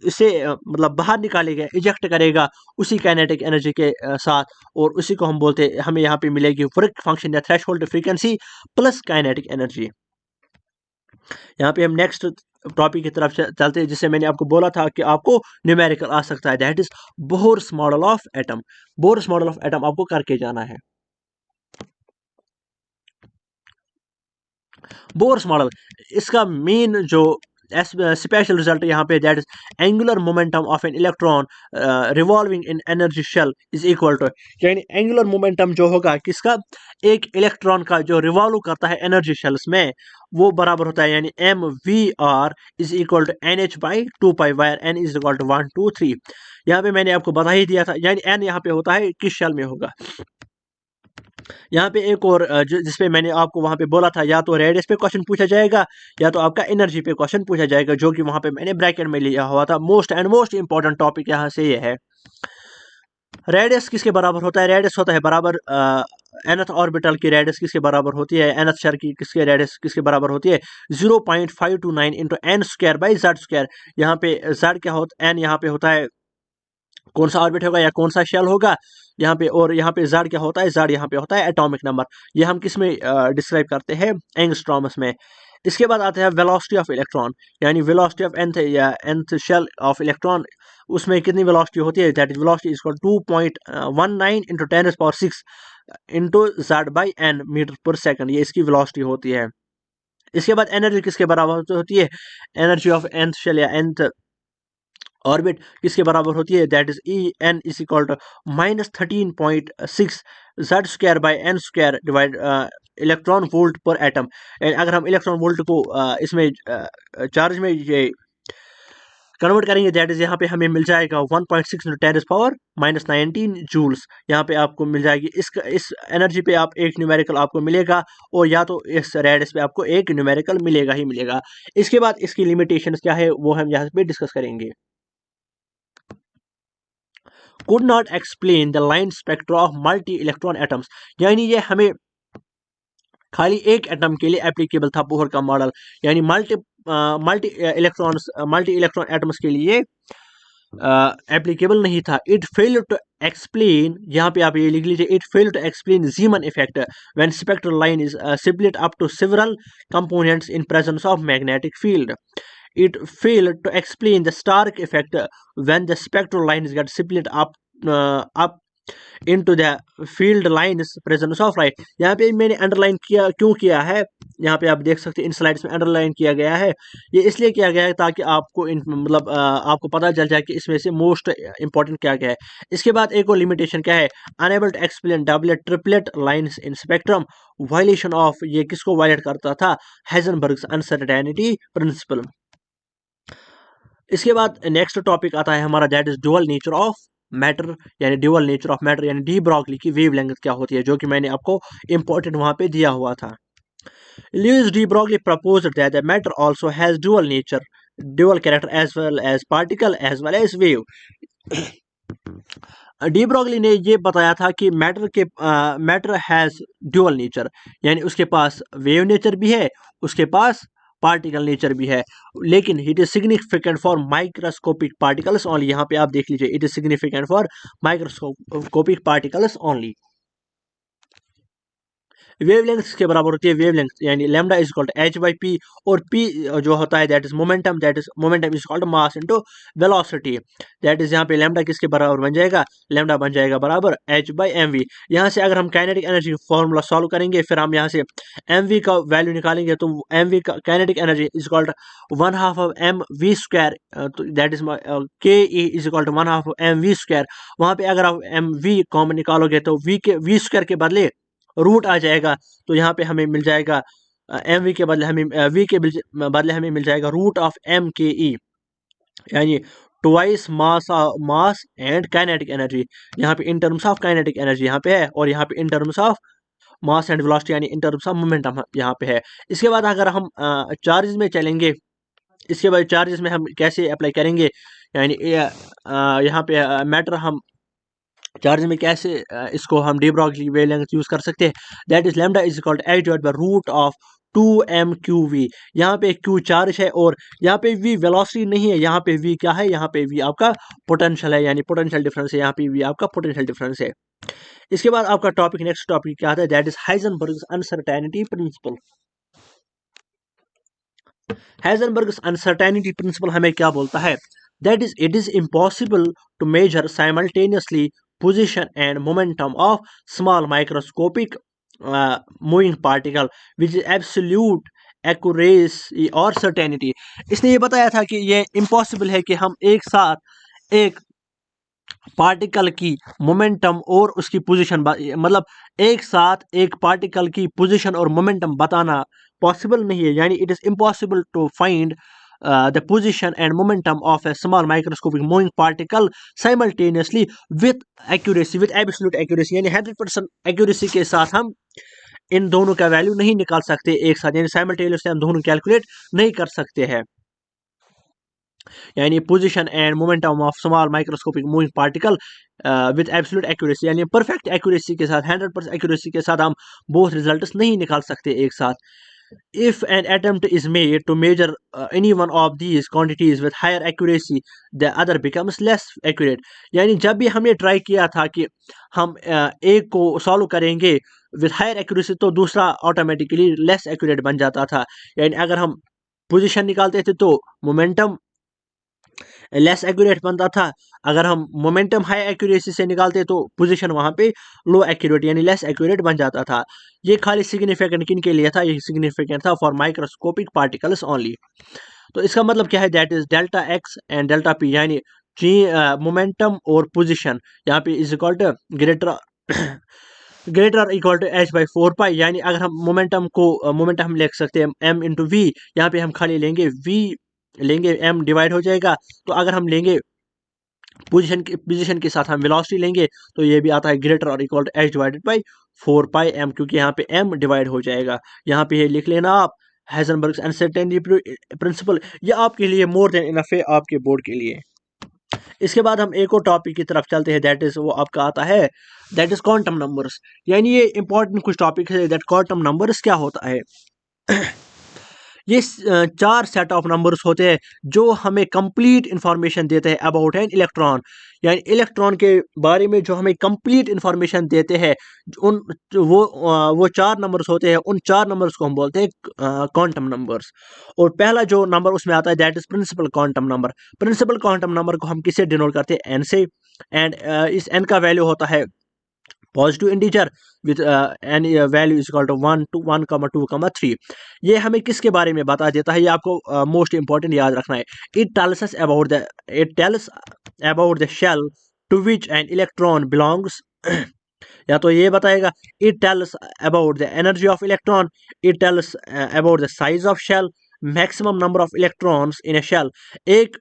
इसे मतलब बाहर निकालेगा, इजेक्ट करेगा उसी काइनेटिक एनर्जी के साथ, और उसी को हम बोलते हैं, हमें यहाँ पे मिलेगी वर्क फंक्शन या threshold frequency plus kinetic energy. यहाँ पे हम नेक्स्ट टॉपिक की तरफ चलते हैं, जिससे मैंने आपको बोला था कि आपको न्यूमेरिकल आ सकता है, that is Bohr's model of atom. Bohr's model of atom आपको करके जाना है। बोहर्स मॉडल, इसका मेन जो स्पेशल रिजल्ट यहाँ पे, that is angular momentum of an electron revolving in energy shell is equal to, यानी एंगुलर मोमेंटम जो होगा किसका, एक इलेक्ट्रॉन का जो रिवॉल्व करता है एनर्जी शेल्स में, वो बराबर होता है, यानी m v r is equal to n h by 2 pi, where n is equal to 1 2 3। यहाँ पे मैंने आपको बता ही दिया था, यानी एन यहाँ पे होता है किस शेल में होगा। यहाँ पे एक और जिसपे मैंने आपको वहां पे बोला था, या तो रेडियस पे क्वेश्चन पूछा जाएगा या तो आपका एनर्जी पे क्वेश्चन पूछा जाएगा, जो कि वहां पे मैंने ब्रैकेट में लिया हुआ था। मोस्ट इंपॉर्टेंट टॉपिक यहाँ से ये है, रेडियस किसके बराबर होता है, रेडियस होता है बराबर nth ऑर्बिटल की रेडियस किसके बराबर होती है, nth शेल की किसके रेडियस किसके बराबर होती है, 0.529 into n square by z square. यहाँ पे जेड क्या होता है, एन यहाँ पे होता है कौन सा ऑर्बिट होगा या कौन सा शेल होगा यहाँ पे, और यहाँ पे जेड क्या होता है, जेड यहाँ पे होता है एटॉमिक नंबर। ये हम किस में डिस्क्राइब करते हैं, एंगस्ट्रॉम्स में। इसके बाद आता है वेलोसिटी ऑफ इलेक्ट्रॉन, यानी वेलोसिटी ऑफ nth या nth शेल ऑफ इलेक्ट्रॉन, उसमें कितनी वेलोसिटी होती है, that is velocity is equal 2.19 into 10⁶ into z by n metre पर सेकंड, ये इसकी वेलोसिटी होती है। इसके बाद एनर्जी किसके बराबर होती है, एनर्जी ऑफ nth शेल या nth ऑर्बिट किसके बराबर होती है, that is e n is equal to -13.6 z square by n square divide electron volt पर एटम। अगर हम इलेक्ट्रॉन वोल्ट को इसमें चार्ज में ये कन्वर्ट करेंगे, दैट इज यहाँ पे हमें मिल जाएगा 1.6 × 10⁻⁻19 जूल्स। यहाँ पे आपको मिल जाएगी इस एनर्जी पे आप एक न्यूमेरिकल आपको मिलेगा, और या तो इस रेडियस पे आपको एक न्यूमेरिकल मिलेगा ही मिलेगा। इसके बाद इसकी लिमिटेशंस क्या है वो हम यहाँ पे डिस्कस करेंगे। Could not explain the line spectra of multi electron atoms, यानी ये हमें खाली एक एटम के लिए एप्लीकेबल था बोहर का मॉडल, यानी मल्टी इलेक्ट्रॉन एटम्स के लिए एप्लीकेबल नहीं था। इट फेल टू एक्सप्लेन, यहाँ पे आप ये लिख लीजिए, it fail to explain Zeeman effect when spectral line is split up to several components in presence of magnetic field. It failed to explain the Stark effect when the spectral lines get split up into the field lines presence of light। यहाँ पे मैंने underline किया, क्यों किया है, यहाँ पे आप देख सकते हैं इन स्लाइड्स में अंडरलाइन किया गया है। ये इसलिए किया गया है ताकि आपको मतलब आपको पता चल जाए कि इसमें से मोस्ट इंपॉर्टेंट क्या क्या है। इसके बाद एक और लिमिटेशन क्या है, unable to explain doublet triplet lines in spectrum, violation of, ये किसको वायलेट करता था, हाइजेनबर्ग्स अनसर्टेनिटी प्रिंसिपल। इसके बाद नेक्स्ट टॉपिक आता है हमारा, that is dual nature of matter, यानी ड्यूअल नेचर ऑफ मैटर, यानी डी ब्रॉगली की वेवलेंथ क्या होती है, जो कि मैंने आपको इंपॉर्टेंट वहां पे दिया हुआ था। Lewis de Broglie proposed that the matter also has dual nature, dual character as well as particle as well as wave। De Broglie ने ये बताया था कि मैटर हैज ड्यूअल नेचर, यानी उसके पास वेव नेचर भी है, उसके पास पार्टिकल नेचर भी है, लेकिन it is significant for microscopic particles only. यहाँ पे आप देख लीजिए, it is significant for microscopic particles only. Wavelength के बराबर होती है वेवलेंथ, यानी lambda is equal to h/p, और p जो होता है that is momentum is equal to mass into velocity. That is यहाँ पे लैम्डा किसके बराबर बन जाएगा, लैम्डा बन जाएगा बराबर h/mv। यहाँ से अगर हम काइनेटिक एनर्जी फॉर्मूला सॉल्व करेंगे, फिर हम यहाँ से mv का वैल्यू निकालेंगे, तो mv का kinetic energy is equal to 1/2 of mv², that is ke is equal to 1/2 of mv²। वहाँ पे अगर आप mv कॉमन निकालोगे तो v² के बदले रूट आ जाएगा, तो यहाँ पे हमें मिल जाएगा एम वी के बदले हमें वी के बदले हमें मिल जाएगा रूट ऑफ एम के ई, यानी twice mass and kinetic energy. यहाँ पे in terms of kinetic energy यहाँ पे है, और यहाँ पे in terms of mass and velocity यानी इन टर्म्स ऑफ मोमेंटम यहाँ पे है। इसके बाद अगर हम चार्जेस में चलेंगे, इसके बाद चार्जेस में हम कैसे अप्लाई करेंगे, यानी यहाँ पे मैटर हम चार्ज में कैसे इसको हम डी ब्रॉगली वेवलेंथ यूज कर सकते हैं, that is lambda is equal to h divide by root of 2m/qv। यहाँ पे q चार्ज है और यहाँ पे v वेलोसिटी नहीं है, यहाँ पे v क्या है, यहाँ पे v आपका पोटेंशियल है, यानी पोटेंशियल डिफरेंस है, यहाँ पे v आपका पोटेंशियल डिफरेंस है। इसके बाद आपका टॉपिक नेक्स्ट टॉपिक क्या आता है, that is Heisenberg's uncertainty principle. Heisenberg's uncertainty principle हमें क्या बोलता है, that is it is impossible to measure simultaneously position and momentum of small microscopic moving particle which is absolute accuracy और certainty। इसने ये बताया था कि ये इम्पॉसिबल है कि हम एक साथ एक पार्टिकल की मोमेंटम और उसकी पोजीशन, मतलब एक साथ एक पार्टिकल की पोजीशन और मोमेंटम बताना पॉसिबल नहीं है, यानी it is impossible to find the position and momentum of a small microscopic moving particle simultaneously with accuracy, with absolute accuracy, यानी 100% accuracy के साथ हम इन दोनों का वैल्यू नहीं निकाल सकते एक साथ, यानी simultaneously हम दोनों कैलकुलेट नहीं कर सकते हैं। यानी position and momentum of small microscopic moving particle with absolute accuracy, यानी परफेक्ट एक्यूरेसी के साथ 100% एक्यूरेसी के साथ हम बोथ रिजल्ट्स नहीं निकाल सकते एक साथ। If an attempt is made to measure any one of these quantities with higher accuracy, the other becomes less accurate। यानी जब भी हमने ट्राई किया था कि हम एक को सॉल्व करेंगे विथ हायर एक्यूरेसी, तो दूसरा ऑटोमेटिकली लेस एक्यूरेट बन जाता था। यानी अगर हम पोजीशन निकालते थे तो मोमेंटम लेस एक्यूरेट बनता था, अगर हम मोमेंटम हाई एक्यूरेसी से निकालते तो पोजीशन वहां पे लो एक्यूरेट यानी लेस एक्यूरेट बन जाता था। ये खाली सिग्निफिकेंट किन के लिए था, ये सिग्निफिकेंट था फॉर माइक्रोस्कोपिक पार्टिकल्स ओनली। तो इसका मतलब क्या है, that is delta x and delta p, यानी मोमेंटम और पोजीशन यहाँ पे is equal to greater greater equal to h by 4 pi. यानी अगर हम मोमेंटम हम लिख सकते हैं एम इंटू वी, यहाँ पे हम खाली लेंगे वी, लेंगे एम डिवाइड हो जाएगा। तो अगर हम लेंगे पोजीशन के साथ हम वेलोसिटी लेंगे तो ये भी आता है ग्रेटर और equal to h divided by 4 pi m, क्योंकि यहाँ पे एम डिवाइड हो जाएगा। यहाँ पे ये लिख लेना आप, हाइजेनबर्ग्स अनसर्टेनिटी प्रिंसिपल, ये आपके लिए मोर देन इनफ है आपके बोर्ड के लिए। इसके बाद हम एक और टॉपिक की तरफ चलते हैं, दैट इज वो आपका आता है दैट इज क्वांटम नंबर्स। यानी ये इंपॉर्टेंट कुछ टॉपिक है, दैट क्वांटम नंबर्स क्या होता है। ये 4 सेट ऑफ नंबर्स होते हैं जो हमें कंप्लीट इंफॉर्मेशन देते हैं अबाउट एन इलेक्ट्रॉन। यानी इलेक्ट्रॉन के बारे में जो हमें कंप्लीट इंफॉर्मेशन देते हैं, उन वो 4 नंबर्स होते हैं, उन 4 नंबर्स को हम बोलते हैं क्वांटम नंबर्स। और पहला जो नंबर उसमें आता है that is principal quantum number. Principal quantum number को हम किससे डिनोट करते हैं, एन से। एंड इस एन का वैल्यू होता है positive integer with n value is equal to 1 to 1, 2, 3। ये हमें किसके बारे में बता देता है, ये आपको मोस्ट इंपॉर्टेंट याद रखना है। It tells about the shell to which an electron belongs. या तो ये बताएगा it tells about the energy of electron, it tells about the size of shell, maximum number of electrons in a shell. एक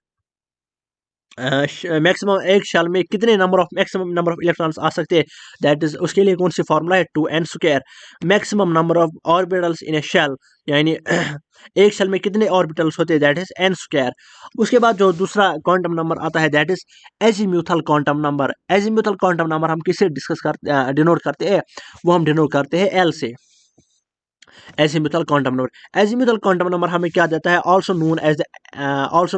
maximum एक shell में कितने maximum number of electrons आ सकते हैं, दैट इज उसके लिए कौन सी फॉर्मूला है, 2n²। Maximum number of orbitals in a shell, यानी एक शेल में कितने ऑर्बिटल्स होते हैं, दैट इज n²। उसके बाद जो दूसरा क्वांटम नंबर आता है that is azimuthal quantum number. Azimuthal quantum number हम किससे डिनोट करते हैं, वो हम डिनोट करते हैं एल से, azimuthal quantum number. Azimuthal quantum number हमें क्या देता है, also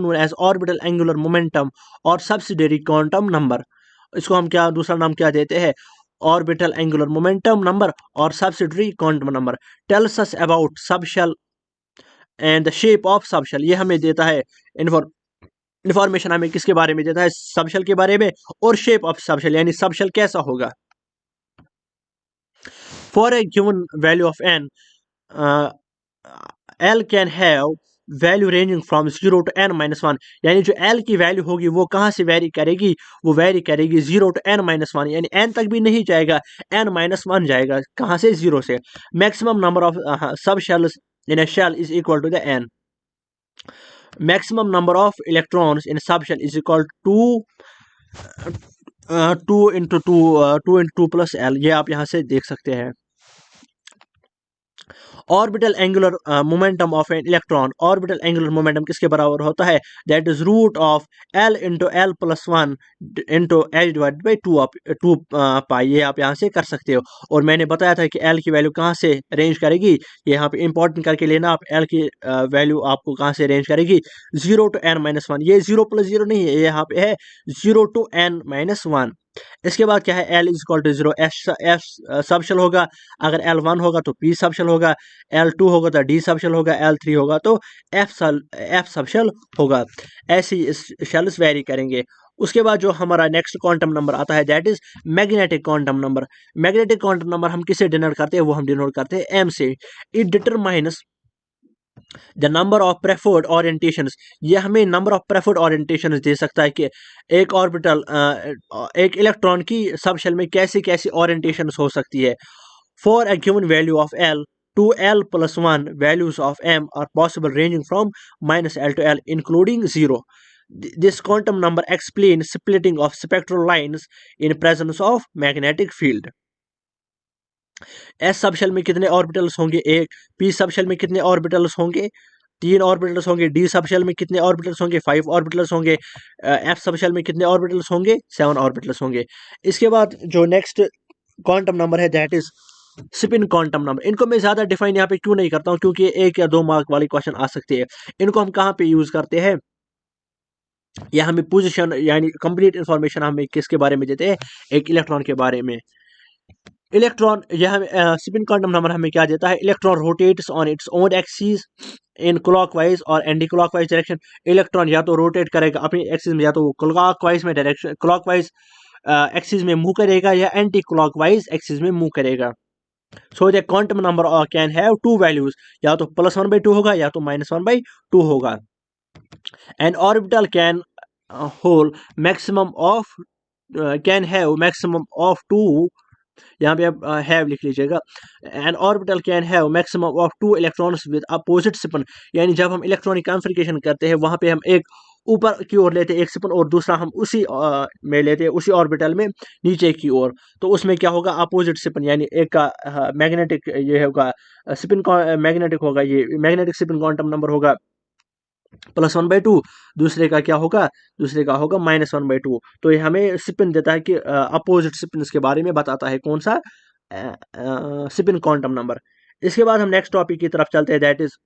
known as orbital angular momentum और सब्सिडियरी क्वांटम नंबर। इसको हम क्या दूसरा नाम क्या देते हैं, ऑर्बिटल एंगुलर मोमेंटम नंबर और subsidiary quantum number. Tells us about subshell and the shape of subshell, ये हमें देता है इंफॉर्मेशन हमें किसके बारे में देता है, सबशेल के बारे में, और शेप ऑफ सबशेल यानी सबशेल कैसा होगा। For a given value of n, L can have value ranging from 0 to n-1। यानी जो L की वैल्यू होगी वो कहाँ से वेरी करेगी, वो वेरी करेगी 0 to n-1, यानी n तक भी नहीं जाएगा, n-1 जाएगा। कहाँ से, 0 से। Maximum number of subshells in a shell is equal to the n। Maximum number of electrons in subshell is equal to 2 plus L, ये आप यहाँ से देख सकते हैं। Orbital angular momentum of an electron, orbital angular momentum किसके बराबर होता है, that is root of L into L plus 1 into h divide by 2 pi. ये आप यहाँ से कर सकते हो। और मैंने बताया था कि L की वैल्यू कहाँ से रेंज करेगी, ये यहाँ पे इंपॉर्टेंट करके लेना आप, L की वैल्यू आपको कहाँ से रेंज करेगी, 0 to n-1। ये 0 + 0 नहीं है, ये यहाँ पे है 0 to n-1। इसके बाद क्या है, L is equal to 0, f subshell होगा। अगर L1 होगा तो P सबशेल होगा, L2 होगा तो D सबशेल होगा, L3 होगा तो F सबशेल होगा। ऐसे शेल्स वेरी करेंगे। उसके बाद जो हमारा नेक्स्ट क्वांटम नंबर आता है that is magnetic quantum number. Magnetic quantum number हम किससे डिनोट करते हैं, वो हम डिनोट करते हैं M से। It determines the number of preferred orientations, ये हमें नंबर ऑफ प्रेफर्ड ओरिएंटेशंस दे सकता है कि एक ऑर्बिटल एक इलेक्ट्रॉन की सब शेल में कैसी कैसी ओरिएंटेशंस हो सकती है। For a given value of L to L plus 1 values of M are possible ranging from -L to L including 0. This quantum number explains splitting of spectral lines in presence of magnetic field. S subshell में कितने orbitals होंगे, एक। P सब shell में कितने orbitals होंगे, 3 orbitals होंगे। D सब शेल में कितने ऑर्बिटल्स होंगे, 5 ऑर्बिटल्स होंगे। एफ सब शेल में कितने ऑर्बिटल्स होंगे, 7 ऑर्बिटल्स होंगे। इसके बाद जो नेक्स्ट क्वांटम नंबर है that is spin quantum number. इनको मैं ज्यादा डिफाइन यहाँ पे क्यों नहीं करता हूँ, क्योंकि 1 या 2 मार्क वाले क्वेश्चन आ सकते हैं। इनको हम कहाँ पे यूज करते हैं, या हमें पोजीशन यानी कंप्लीट इंफॉर्मेशन हमें किसके बारे में देते हैं, एक इलेक्ट्रॉन के बारे में। इलेक्ट्रॉन, यह स्पिन क्वांटम नंबर हमें क्या देता है, electron rotates on its own axis in clockwise और एंटी क्लॉकवाइज डायरेक्शन। इलेक्ट्रॉन या तो रोटेट करेगा अपनी एक्सिस में, या तो क्लॉकवाइज में डायरेक्शन, क्लॉकवाइज एक्सिस में मूव करेगा, या एंटी क्लॉकवाइज एक्सिस में मूव करेगा। So the quantum number can have 2 values, या तो +1/2 होगा या तो -1/2 होगा। An orbital can hold maximum of can have maximum of two, यहाँ पे आप हैव लिख लीजिएगा। An orbital can have maximum of two electrons with opposite spin, यानी जब हम इलेक्ट्रॉनिक कॉन्फ़िगरेशन करते हैं वहाँ पे हम एक ऊपर की ओर लेते हैं एक स्पिन और दूसरा हम उसी में लेते हैं उसी ऑर्बिटल में नीचे की ओर। तो उसमें क्या होगा, अपोजिट स्पिन, यानी एक का मैग्नेटिक ये होगा स्पिन मैग्नेटिक होगा, ये मैग्नेटिक स्पिन क्वांटम नंबर होगा +1/2, दूसरे का क्या होगा, दूसरे का होगा -1/2। तो ये हमें स्पिन देता है कि अपोजिट स्पिन के बारे में बताता है, कौन सा स्पिन क्वांटम नंबर। इसके बाद हम नेक्स्ट टॉपिक की तरफ चलते हैं, that is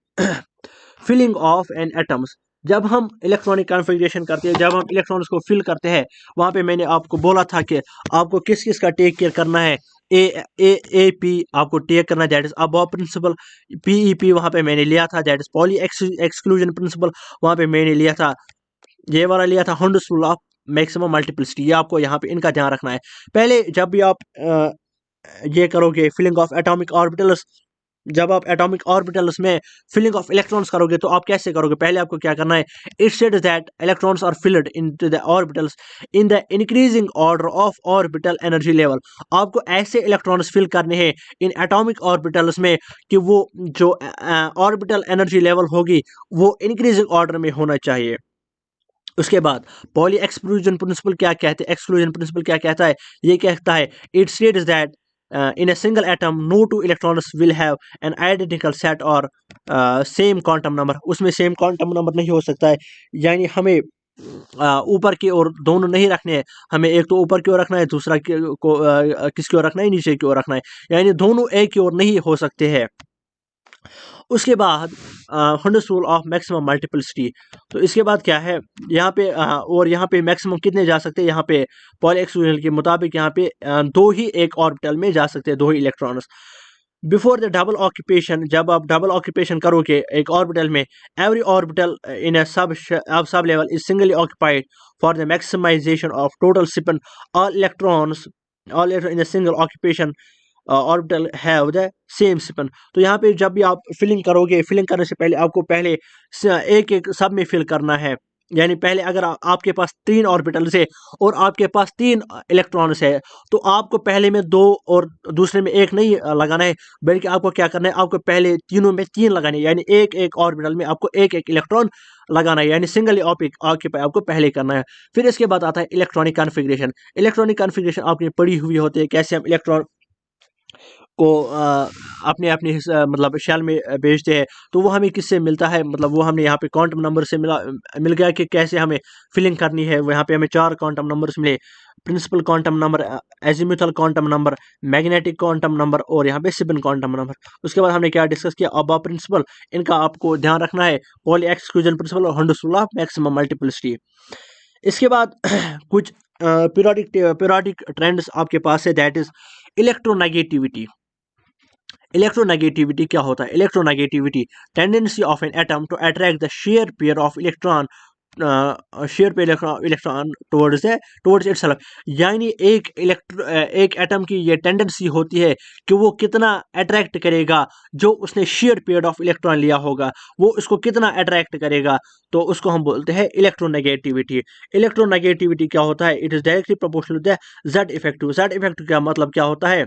filling of an atoms. जब हम इलेक्ट्रॉनिक कॉन्फ़िगरेशन करते हैं, जब हम इलेक्ट्रॉन्स को फिल करते हैं, वहाँ पे मैंने आपको बोला था कि आपको किस किस का टेक केयर करना है। ए ए पी आपको टेक करना है, that is aufbau principle. PEP वहाँ पे मैंने लिया था, that is Pauli exclusion principle, वहाँ पे मैंने लिया था, ये वाला लिया था Hund's rule of maximum multiplicity. ये आपको यहाँ पे इनका ध्यान रखना है। पहले जब भी आप ये करोगे फिलिंग ऑफ एटॉमिक ऑर्बिटल्स, जब आप एटॉमिक ऑर्बिटल्स में फिलिंग ऑफ इलेक्ट्रॉन्स करोगे तो आप कैसे करोगे, पहले आपको क्या करना है, इट सेड्स that electrons are filled into the orbitals in the increasing order of orbital energy level. आपको ऐसे इलेक्ट्रॉन्स फिल करने हैं इन एटॉमिक ऑर्बिटल्स में कि वो जो ऑर्बिटल एनर्जी लेवल होगी वो इंक्रीजिंग ऑर्डर में होना चाहिए। उसके बाद पॉली एक्सक्लूजन प्रिंसिपल क्या कहते हैं, एक्सक्लूजन प्रिंसिपल क्या कहता है, ये कहता है it states that in a single atom no two electrons will have an identical set or same quantum number। उसमें सेम क्वांटम नंबर नहीं हो सकता है, यानी हमें ऊपर की ओर दोनों नहीं रखने हैं, हमें एक तो ऊपर की ओर रखना है, दूसरा किसकी ओर रखना है, नीचे की ओर रखना है, यानी दोनों एक की ओर नहीं हो सकते हैं। उसके बाद Hund's rule of maximum multiplicity. तो इसके बाद क्या है यहाँ पे और यहाँ पे मैक्सिमम कितने जा सकते हैं, यहाँ पे पॉली एक्सक्लूजन के मुताबिक यहाँ पे दो ही एक ऑर्बिटल में जा सकते हैं, दो ही electrons. Before the double occupation, जब आप डबल ऑक्यूपेशन करोगे एक ऑर्बिटल में, every orbital in sub level is singly occupied for the maximization of total spin. All electrons all in a single occupation orbital have the same spin. तो यहाँ पे जब भी आप फिलिंग करोगे, फिलिंग करने से पहले आपको पहले एक एक सब में फिल करना है, यानी पहले अगर आपके पास 3 ऑर्बिटल्स है और आपके पास 3 इलेक्ट्रॉन्स है, तो आपको पहले में 2 और दूसरे में 1 नहीं लगाना है, बल्कि आपको क्या करना है, आपको पहले तीनों में 3 लगाने, यानी एक एक ऑर्बिटल में आपको एक एक इलेक्ट्रॉन लगाना है, यानी सिंगल ऑक्यूपाई आपको पहले करना है। फिर इसके बाद आता है इलेक्ट्रॉनिक कॉन्फ़िगरेशन। इलेक्ट्रॉनिक कॉन्फ़िगरेशन आपने पढ़ी हुई होती है, कैसे हम इलेक्ट्रॉन को अपने अपने मतलब शेल में बेचते हैं। तो वो हमें किससे मिलता है, मतलब वो हमने यहाँ पे क्वांटम नंबर से मिल गया कि कैसे हमें फिलिंग करनी है। वो यहाँ पे हमें 4 क्वांटम नंबर्स मिले, principal quantum number, azimuthal quantum number, magnetic quantum number और यहाँ पे स्पिन क्वांटम नंबर। उसके बाद हमने क्या डिस्कस किया, अबा प्रिंसिपल, इनका आपको ध्यान रखना है, पॉली एक्सक्लूजन प्रिंसिपल और Hund's rule of maximum multiplicity. इसके बाद कुछ पीरियोडिक ट्रेंड्स आपके पास है, दैट इज इलेक्ट्रोनेगेटिविटी। इलेक्ट्रोनेगेटिविटी क्या होता है, electronegativity tendency of an atom to attract the share pair of electron, share pair electron towards itself. यानी एक एटम की ये टेंडेंसी होती है कि वो कितना अट्रैक्ट करेगा, जो उसने शेयर पेयर ऑफ इलेक्ट्रॉन लिया होगा वो उसको कितना अट्रैक्ट करेगा, तो उसको हम बोलते हैं इलेक्ट्रोनेगेटिविटी। इलेक्ट्रोनेगेटिविटी क्या होता है, it is directly proportional to the z effective. Z effective का मतलब क्या होता है,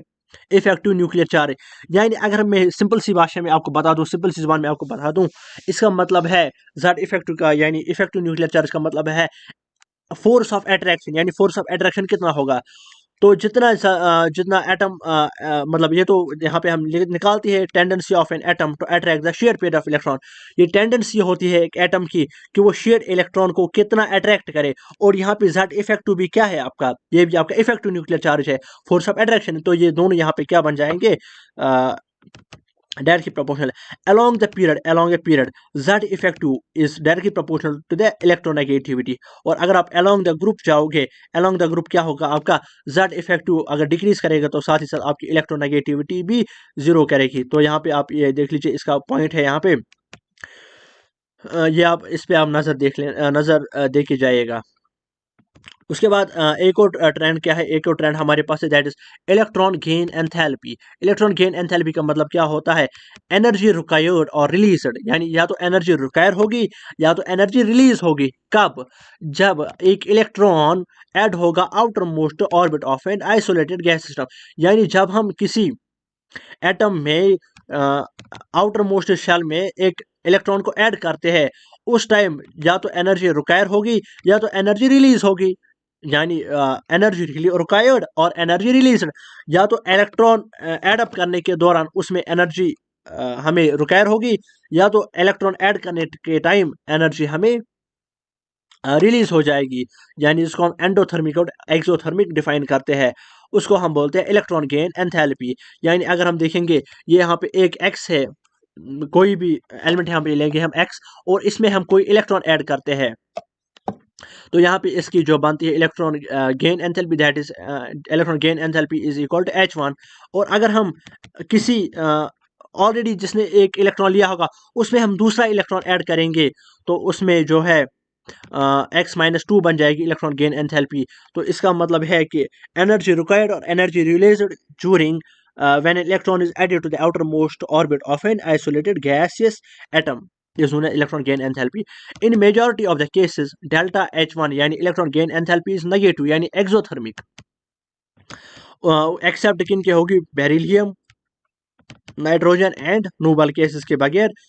इफेक्टिव न्यूक्लियर चार्ज। यानी अगर मैं सिंपल सी भाषा में आपको बता दूं, सिंपल सी जुबान में आपको बता दूं, इसका मतलब है जेड इफेक्टिव का, यानी इफेक्टिव न्यूक्लियर चार्ज का मतलब है फोर्स ऑफ अट्रैक्शन, यानी फोर्स ऑफ अट्रैक्शन कितना होगा। तो जितना एटम मतलब ये तो यहाँ पे हम निकालती है tendency of an atom to attract the share pair of electron. ये टेंडेंसी होती है एक एटम की कि वो शेयर इलेक्ट्रॉन को कितना अट्रैक्ट करे। और यहाँ पे जेड इफेक्टिव भी क्या है आपका, ये भी आपका इफेक्टिव न्यूक्लियर चार्ज है, फोर्स ऑफ अट्रैक्शन। तो ये दोनों यहाँ पे क्या बन जाएंगे, directly proportional. along a period z effective is directly proportional to the electronegativity। और अगर आप along the group जाओगे, along the group क्या होगा आपका, z effective अगर डिक्रीज करेगा तो साथ ही साथ आपकी इलेक्ट्रोनेगेटिविटी भी 0 करेगी। तो यहाँ पे आप ये देख लीजिए, इसका पॉइंट है यहाँ पे, ये आप इस पे आप नजर देख ले, नजर दे के जाइएगा। उसके बाद एक और ट्रेंड क्या है, एक और ट्रेंड हमारे पास है, that is electron gain enthalpy. Electron gain enthalpy का मतलब क्या होता है, एनर्जी रिक्वायर्ड और रिलीज्ड, यानी या तो एनर्जी रिक्वायर होगी या तो एनर्जी रिलीज होगी। कब? जब एक इलेक्ट्रॉन ऐड होगा outer most orbit of an isolated gas system, यानी जब हम किसी एटम में आउटर मोस्ट शेल में एक इलेक्ट्रॉन को ऐड करते हैं, उस टाइम या तो एनर्जी रिक्वायर होगी या तो एनर्जी रिलीज होगी, यानी एनर्जी रिक्वायर्ड और एनर्जी रिलीज, या तो इलेक्ट्रॉन ऐड अप करने के दौरान उसमें एनर्जी हमें रिक्वायर होगी या तो इलेक्ट्रॉन ऐड करने के टाइम एनर्जी हमें रिलीज हो जाएगी, यानी इसको हम एंडोथर्मिक और एक्सोथर्मिक डिफाइन करते हैं। उसको हम बोलते हैं इलेक्ट्रॉन गेन एंथैल्पी। यानी अगर हम देखेंगे ये यहाँ पे एक एक्स है, कोई भी एलिमेंट यहाँ पे लेंगे हम एक्स, और इसमें हम कोई इलेक्ट्रॉन ऐड करते हैं, तो यहाँ पे इसकी जो बनती है electron gain enthalpy, that is electron gain enthalpy is equal to H1। और अगर हम किसी ऑलरेडी जिसने एक इलेक्ट्रॉन लिया होगा उसमें हम दूसरा इलेक्ट्रॉन ऐड करेंगे, तो उसमें जो है x-2 बन जाएगी इलेक्ट्रॉन गेन एंथैल्पी। तो इसका मतलब है कि एनर्जी रिक्वायर्ड और energy released during when an electron is added to the outermost orbit of an isolated gaseous atom is known as electron gain enthalpy. In majority of the cases delta H1 यानी electron gain enthalpy is negative यानी exothermic, except किन के होगी, beryllium, nitrogen and noble gases के बगैर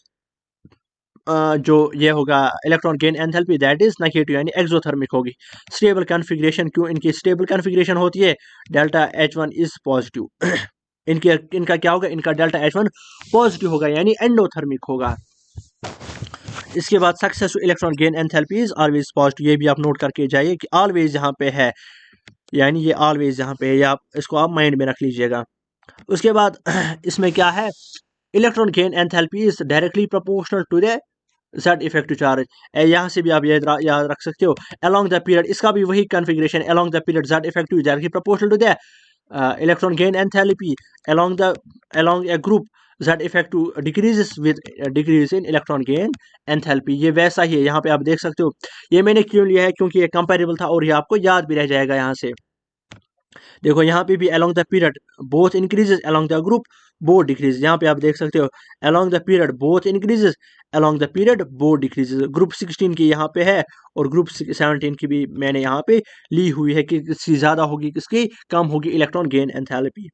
जो ये होगा electron gain enthalpy that is negative यानी एक्सोथर्मिक होगी। स्टेबल कॉन्फ़िगरेशन, क्यों इनकी स्टेबल कॉन्फ़िगरेशन होती है, डेल्टा H1 इज पॉजिटिव। इनका क्या होगा, इनका डेल्टा H1 पॉजिटिव होगा यानी एंडोथर्मिक होगा। इसके बाद successful electron gain enthalpy is always positive, ये भी आप नोट करके जाइए कि ऑलवेज यहाँ पे है, यानी ये ऑलवेज यहाँ पे है, या इसको आप माइंड में रख लीजिएगा। उसके बाद इसमें क्या है, electron gain enthalpy is directly proportional to the Z effective charge. यहाँ से भी आप याद रख सकते हो, अलोंग द पीरियड, इसका भी वही configuration, along the period Z effective directly proportional to the electron gain enthalpy along a group Z effective decreases with decrease in electron gain enthalpy। ये वैसा ही है, यहाँ पे आप देख सकते हो। ये मैंने क्यों लिया है, क्योंकि ये कंपेरेबल था और ये आपको याद भी रह जाएगा। यहाँ से देखो, यहाँ पे भी along the period both increases, along the group both decreases। यहाँ पे आप देख सकते हो along the period both increases, along the period both decreases। Group 16 की यहाँ पे है और ग्रुप 17 की भी मैंने यहाँ पे ली हुई है कि किसकी ज़्यादा होगी किसकी कम होगी इलेक्ट्रॉन गेन एंथैल्पी।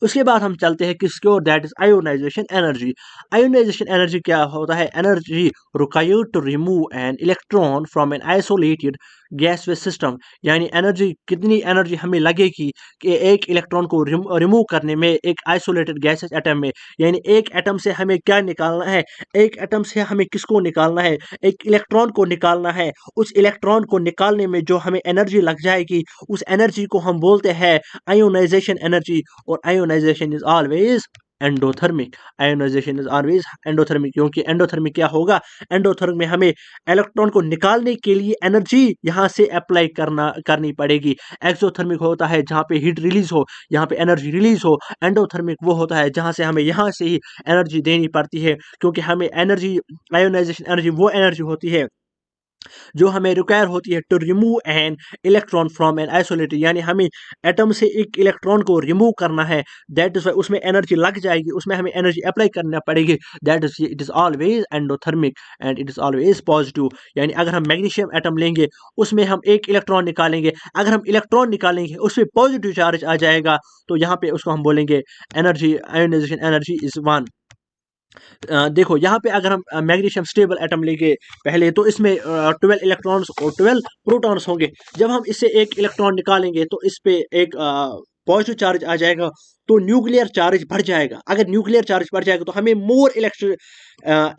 उसके बाद हम चलते हैं किसके और, that is ionisation energy. Ionisation energy क्या होता है, energy required to remove an electron from an isolated gaseous system, यानी एनर्जी, कितनी एनर्जी हमें लगेगी कि एक इलेक्ट्रॉन को रिमूव करने में एक आइसोलेटेड गैसेस एटम में, यानी एक एटम से हमें क्या निकालना है, एक एटम से हमें किसको निकालना है, एक इलेक्ट्रॉन को निकालना है। उस इलेक्ट्रॉन को निकालने में जो हमें एनर्जी लग जाएगी, उस एनर्जी को हम बोलते हैं आयोनाइजेशन एनर्जी। और ionization is always endothermic, ionization is always endothermic, क्योंकि एंडोथर्मिक क्या होगा, एंडोथर्मिक में हमें इलेक्ट्रॉन को निकालने के लिए एनर्जी यहाँ से अप्लाई करनी पड़ेगी। एक्सोथर्मिक होता है जहाँ पे हीट रिलीज हो, यहाँ पे एनर्जी रिलीज हो। एंडोथर्मिक वो होता है जहाँ से हमें यहाँ से ही एनर्जी देनी पड़ती है, क्योंकि हमें एनर्जी, आयोनाइजेशन एनर्जी वो एनर्जी होती है जो हमें रिक्वायर होती है to remove an electron from an isolated, यानी हमें एटम से एक इलेक्ट्रॉन को रिमूव करना है। दैट इज उसमें एनर्जी लग जाएगी, उसमें हमें एनर्जी अप्लाई करना पड़ेगी। That is it is always endothermic and it is always positive. यानी अगर हम मैग्नीशियम एटम लेंगे, उसमें हम एक इलेक्ट्रॉन निकालेंगे, अगर हम इलेक्ट्रॉन निकालेंगे उसमें पॉजिटिव चार्ज आ जाएगा, तो यहाँ पे उसको हम बोलेंगे एनर्जी, आयोनाइजेशन एनर्जी इज 1। देखो यहाँ पे अगर हम मैग्नीशियम स्टेबल एटम लेंगे पहले, तो इसमें 12 इलेक्ट्रॉन्स और 12 प्रोटॉन्स होंगे। जब हम इससे एक इलेक्ट्रॉन निकालेंगे तो इस पे एक पॉजिटिव चार्ज आ जाएगा, तो न्यूक्लियर चार्ज बढ़ जाएगा। अगर न्यूक्लियर चार्ज बढ़ जाएगा तो हमें मोर इलेक्ट्रिक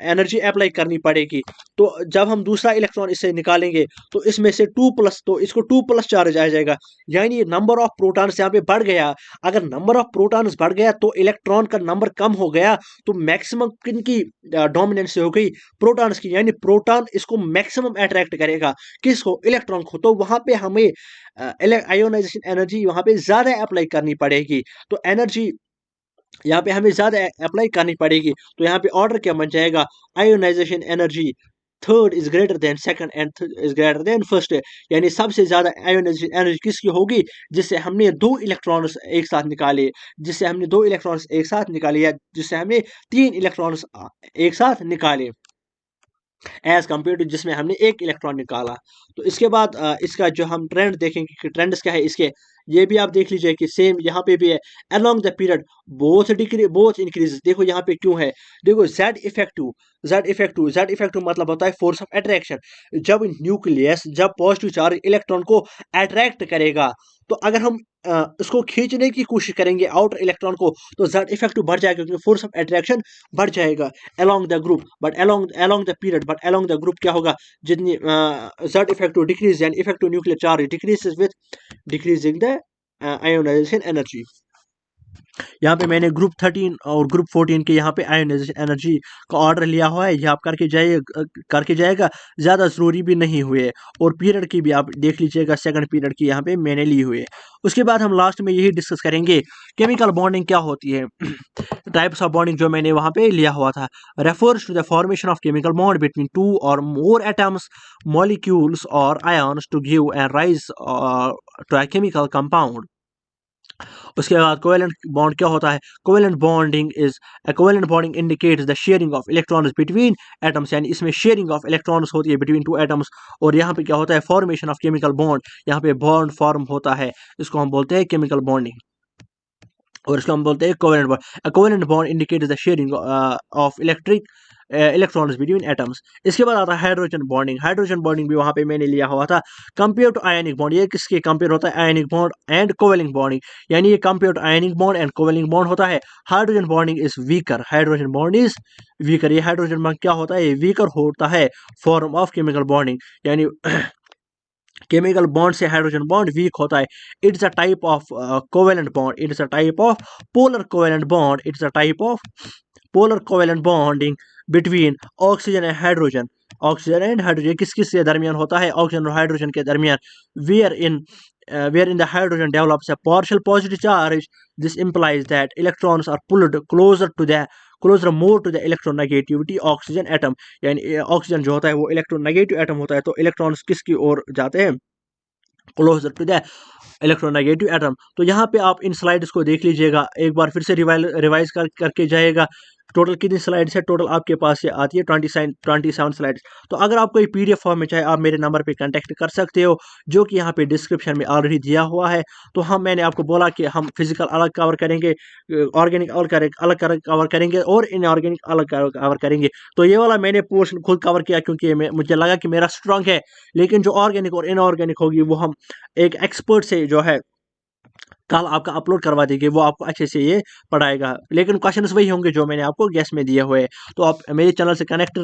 एनर्जी अप्लाई करनी पड़ेगी। तो जब हम दूसरा इलेक्ट्रॉन इससे निकालेंगे तो इसमें से 2+, तो इसको 2+ चार्ज आ जाएगा, यानी नंबर ऑफ प्रोटॉन्स यहाँ पे बढ़ गया। अगर नंबर ऑफ प्रोटॉन्स बढ़ गया तो इलेक्ट्रॉन का नंबर कम हो गया, तो मैक्सिमम किन की डोमिनेंस से हो गई, प्रोटॉन्स की, यानी प्रोटॉन इसको मैक्सिमम अट्रैक्ट करेगा, किसको, इलेक्ट्रॉन को। तो वहां पे हमें आयोनाइजेशन एनर्जी वहां पे ज्यादा अप्लाई करनी पड़ेगी। तो एनर्जी यहाँ पे हमें ज्यादा अप्लाई करनी पड़ेगी, तो यहाँ पे ऑर्डर क्या बन जाएगा, ionization energy third is greater than second and is greater than first. यानी सबसे ज्यादा आयोनाइजेशन एनर्जी किसकी होगी, जिससे हमने दो इलेक्ट्रॉन्स एक साथ निकाले, जिससे हमने दो इलेक्ट्रॉन्स एक साथ निकाले, या जिससे हमने तीन इलेक्ट्रॉन्स एक साथ निकाले, एज कम्पेयर टू जिसमें हमने एक इलेक्ट्रॉन निकाला। तो इसके बाद इसका जो हम ट्रेंड देखेंगे कि ट्रेंड्स क्या है इसके, ये भी आप देख लीजिए कि सेम यहाँ पे भी है। Along the period both decrease both increase. देखो यहाँ पे क्यों है, देखो जेड इफेक्टिव मतलब होता है फोर्स ऑफ अट्रैक्शन। जब न्यूक्लियस जब पॉजिटिव चार्ज इलेक्ट्रॉन को अट्रैक्ट करेगा, तो अगर हम इसको खींचने की कोशिश करेंगे आउटर इलेक्ट्रॉन को, तो जेड इफेक्टिव बढ़ जाएगा क्योंकि फोर्स ऑफ अट्रैक्शन बढ़ जाएगा along the group. But along the period, but along the group क्या होगा, जितनी z effective decrease and effective nuclear charge decreases with decreasing the ionization energy. यहाँ पे मैंने ग्रुप 13 और ग्रुप 14 के यहाँ पे आयोनाइजेशन एनर्जी का ऑर्डर लिया हुआ है, ये आप करके जाएगा, ज़्यादा ज़रूरी भी नहीं हुए। और पीरियड की भी आप देख लीजिएगा, सेकंड पीरियड की यहाँ पे मैंने ली हुई है। उसके बाद हम लास्ट में यही डिस्कस करेंगे केमिकल बॉन्डिंग क्या होती है। टाइप्स ऑफ बॉन्डिंग जो मैंने वहाँ पे लिया हुआ था, refers to the formation of chemical bond between two और मोर एटम्स, मॉलिक्यूल्स और ions to give and rise to a chemical compound. उसके बाद कोवेलेंट बॉन्ड क्या होता है, covalent bonding indicates the sharing of electrons between atoms, यानी इसमें sharing of electrons होती है बिटवीन टू एटम्स। और यहाँ पे क्या होता है, फॉर्मेशन ऑफ केमिकल बॉन्ड, यहाँ पे बॉन्ड फॉर्म होता है, इसको हम बोलते हैं केमिकल बॉन्डिंग, और इसको हम बोलते हैं covalent bond. Covalent bond indicates the sharing of electrons between atoms. इसके बाद आता है हाइड्रोजन बॉन्डिंग। हाइड्रोजन बॉन्डिंग भी वहाँ पे मैंने लिया हुआ था। कंपेयर टू आयनिक बॉन्ड, ये किसके कंपेयर होता है, ionic bond and covalent bonding, यानी ये compare to ionic bond and covalent bond होता है। Hydrogen bonding is weaker, hydrogen bond is weaker. ये हाइड्रोजन बॉन्ड क्या होता है, ये वीकर होता है फॉर्म ऑफ केमिकल बॉन्डिंग, यानी केमिकल बॉन्ड से हाइड्रोजन बॉन्ड वीक होता है। It's a type of covalent bond, it's a type of polar covalent bond, it's a type of polar covalent bonding between oxygen and hydrogen. Oxygen and hydrogen किस किस के दरमियान होता है, oxygen और hydrogen के दरमियान। Where in the hydrogen develops a partial positive charge, this implies that electrons are pulled closer more to the electronegativity oxygen atom, यानी ऑक्सीजन जो होता है वो इलेक्ट्रोनेगेटिव एटम होता है, तो इलेक्ट्रॉन्स किसकी ओर जाते हैं, closer to the electronegative atom. तो यहाँ पे आप इन स्लाइड्स को देख लीजिएगा, एक बार फिर से रिवाइज करके जाएगा। टोटल कितनी स्लाइड्स है, टोटल आपके पास ये आती है 27 स्लाइड्स। तो अगर आपको ये PDF फॉर्म में चाहिए, आप मेरे नंबर पे कांटेक्ट कर सकते हो, जो कि यहाँ पे डिस्क्रिप्शन में ऑलरेडी दिया हुआ है। तो मैंने आपको बोला कि हम फिजिकल अलग कवर करेंगे, ऑर्गेनिक अलग कवर करेंगे, और इनऑर्गेनिक अलग कवर करेंगे। तो ये वाला मैंने पोर्शन खुद कवर किया क्योंकि मुझे लगा कि मेरा स्ट्रांग है, लेकिन जो ऑर्गेनिक और इनऑर्गेनिक होगी वो हम एक एक्सपर्ट से जो है कल आपका अपलोड करवा देंगे, वो आपको अच्छे से ये पढ़ाएगा। लेकिन क्वेश्चंस वही होंगे जो मैंने आपको गैस में दिए हुए। तो आप मेरे चैनल से कनेक्ट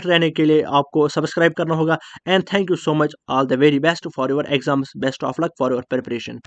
रहने के लिए आपको सब्सक्राइब करना होगा। And thank you so much, all the very best for your exams, best of luck for your preparation.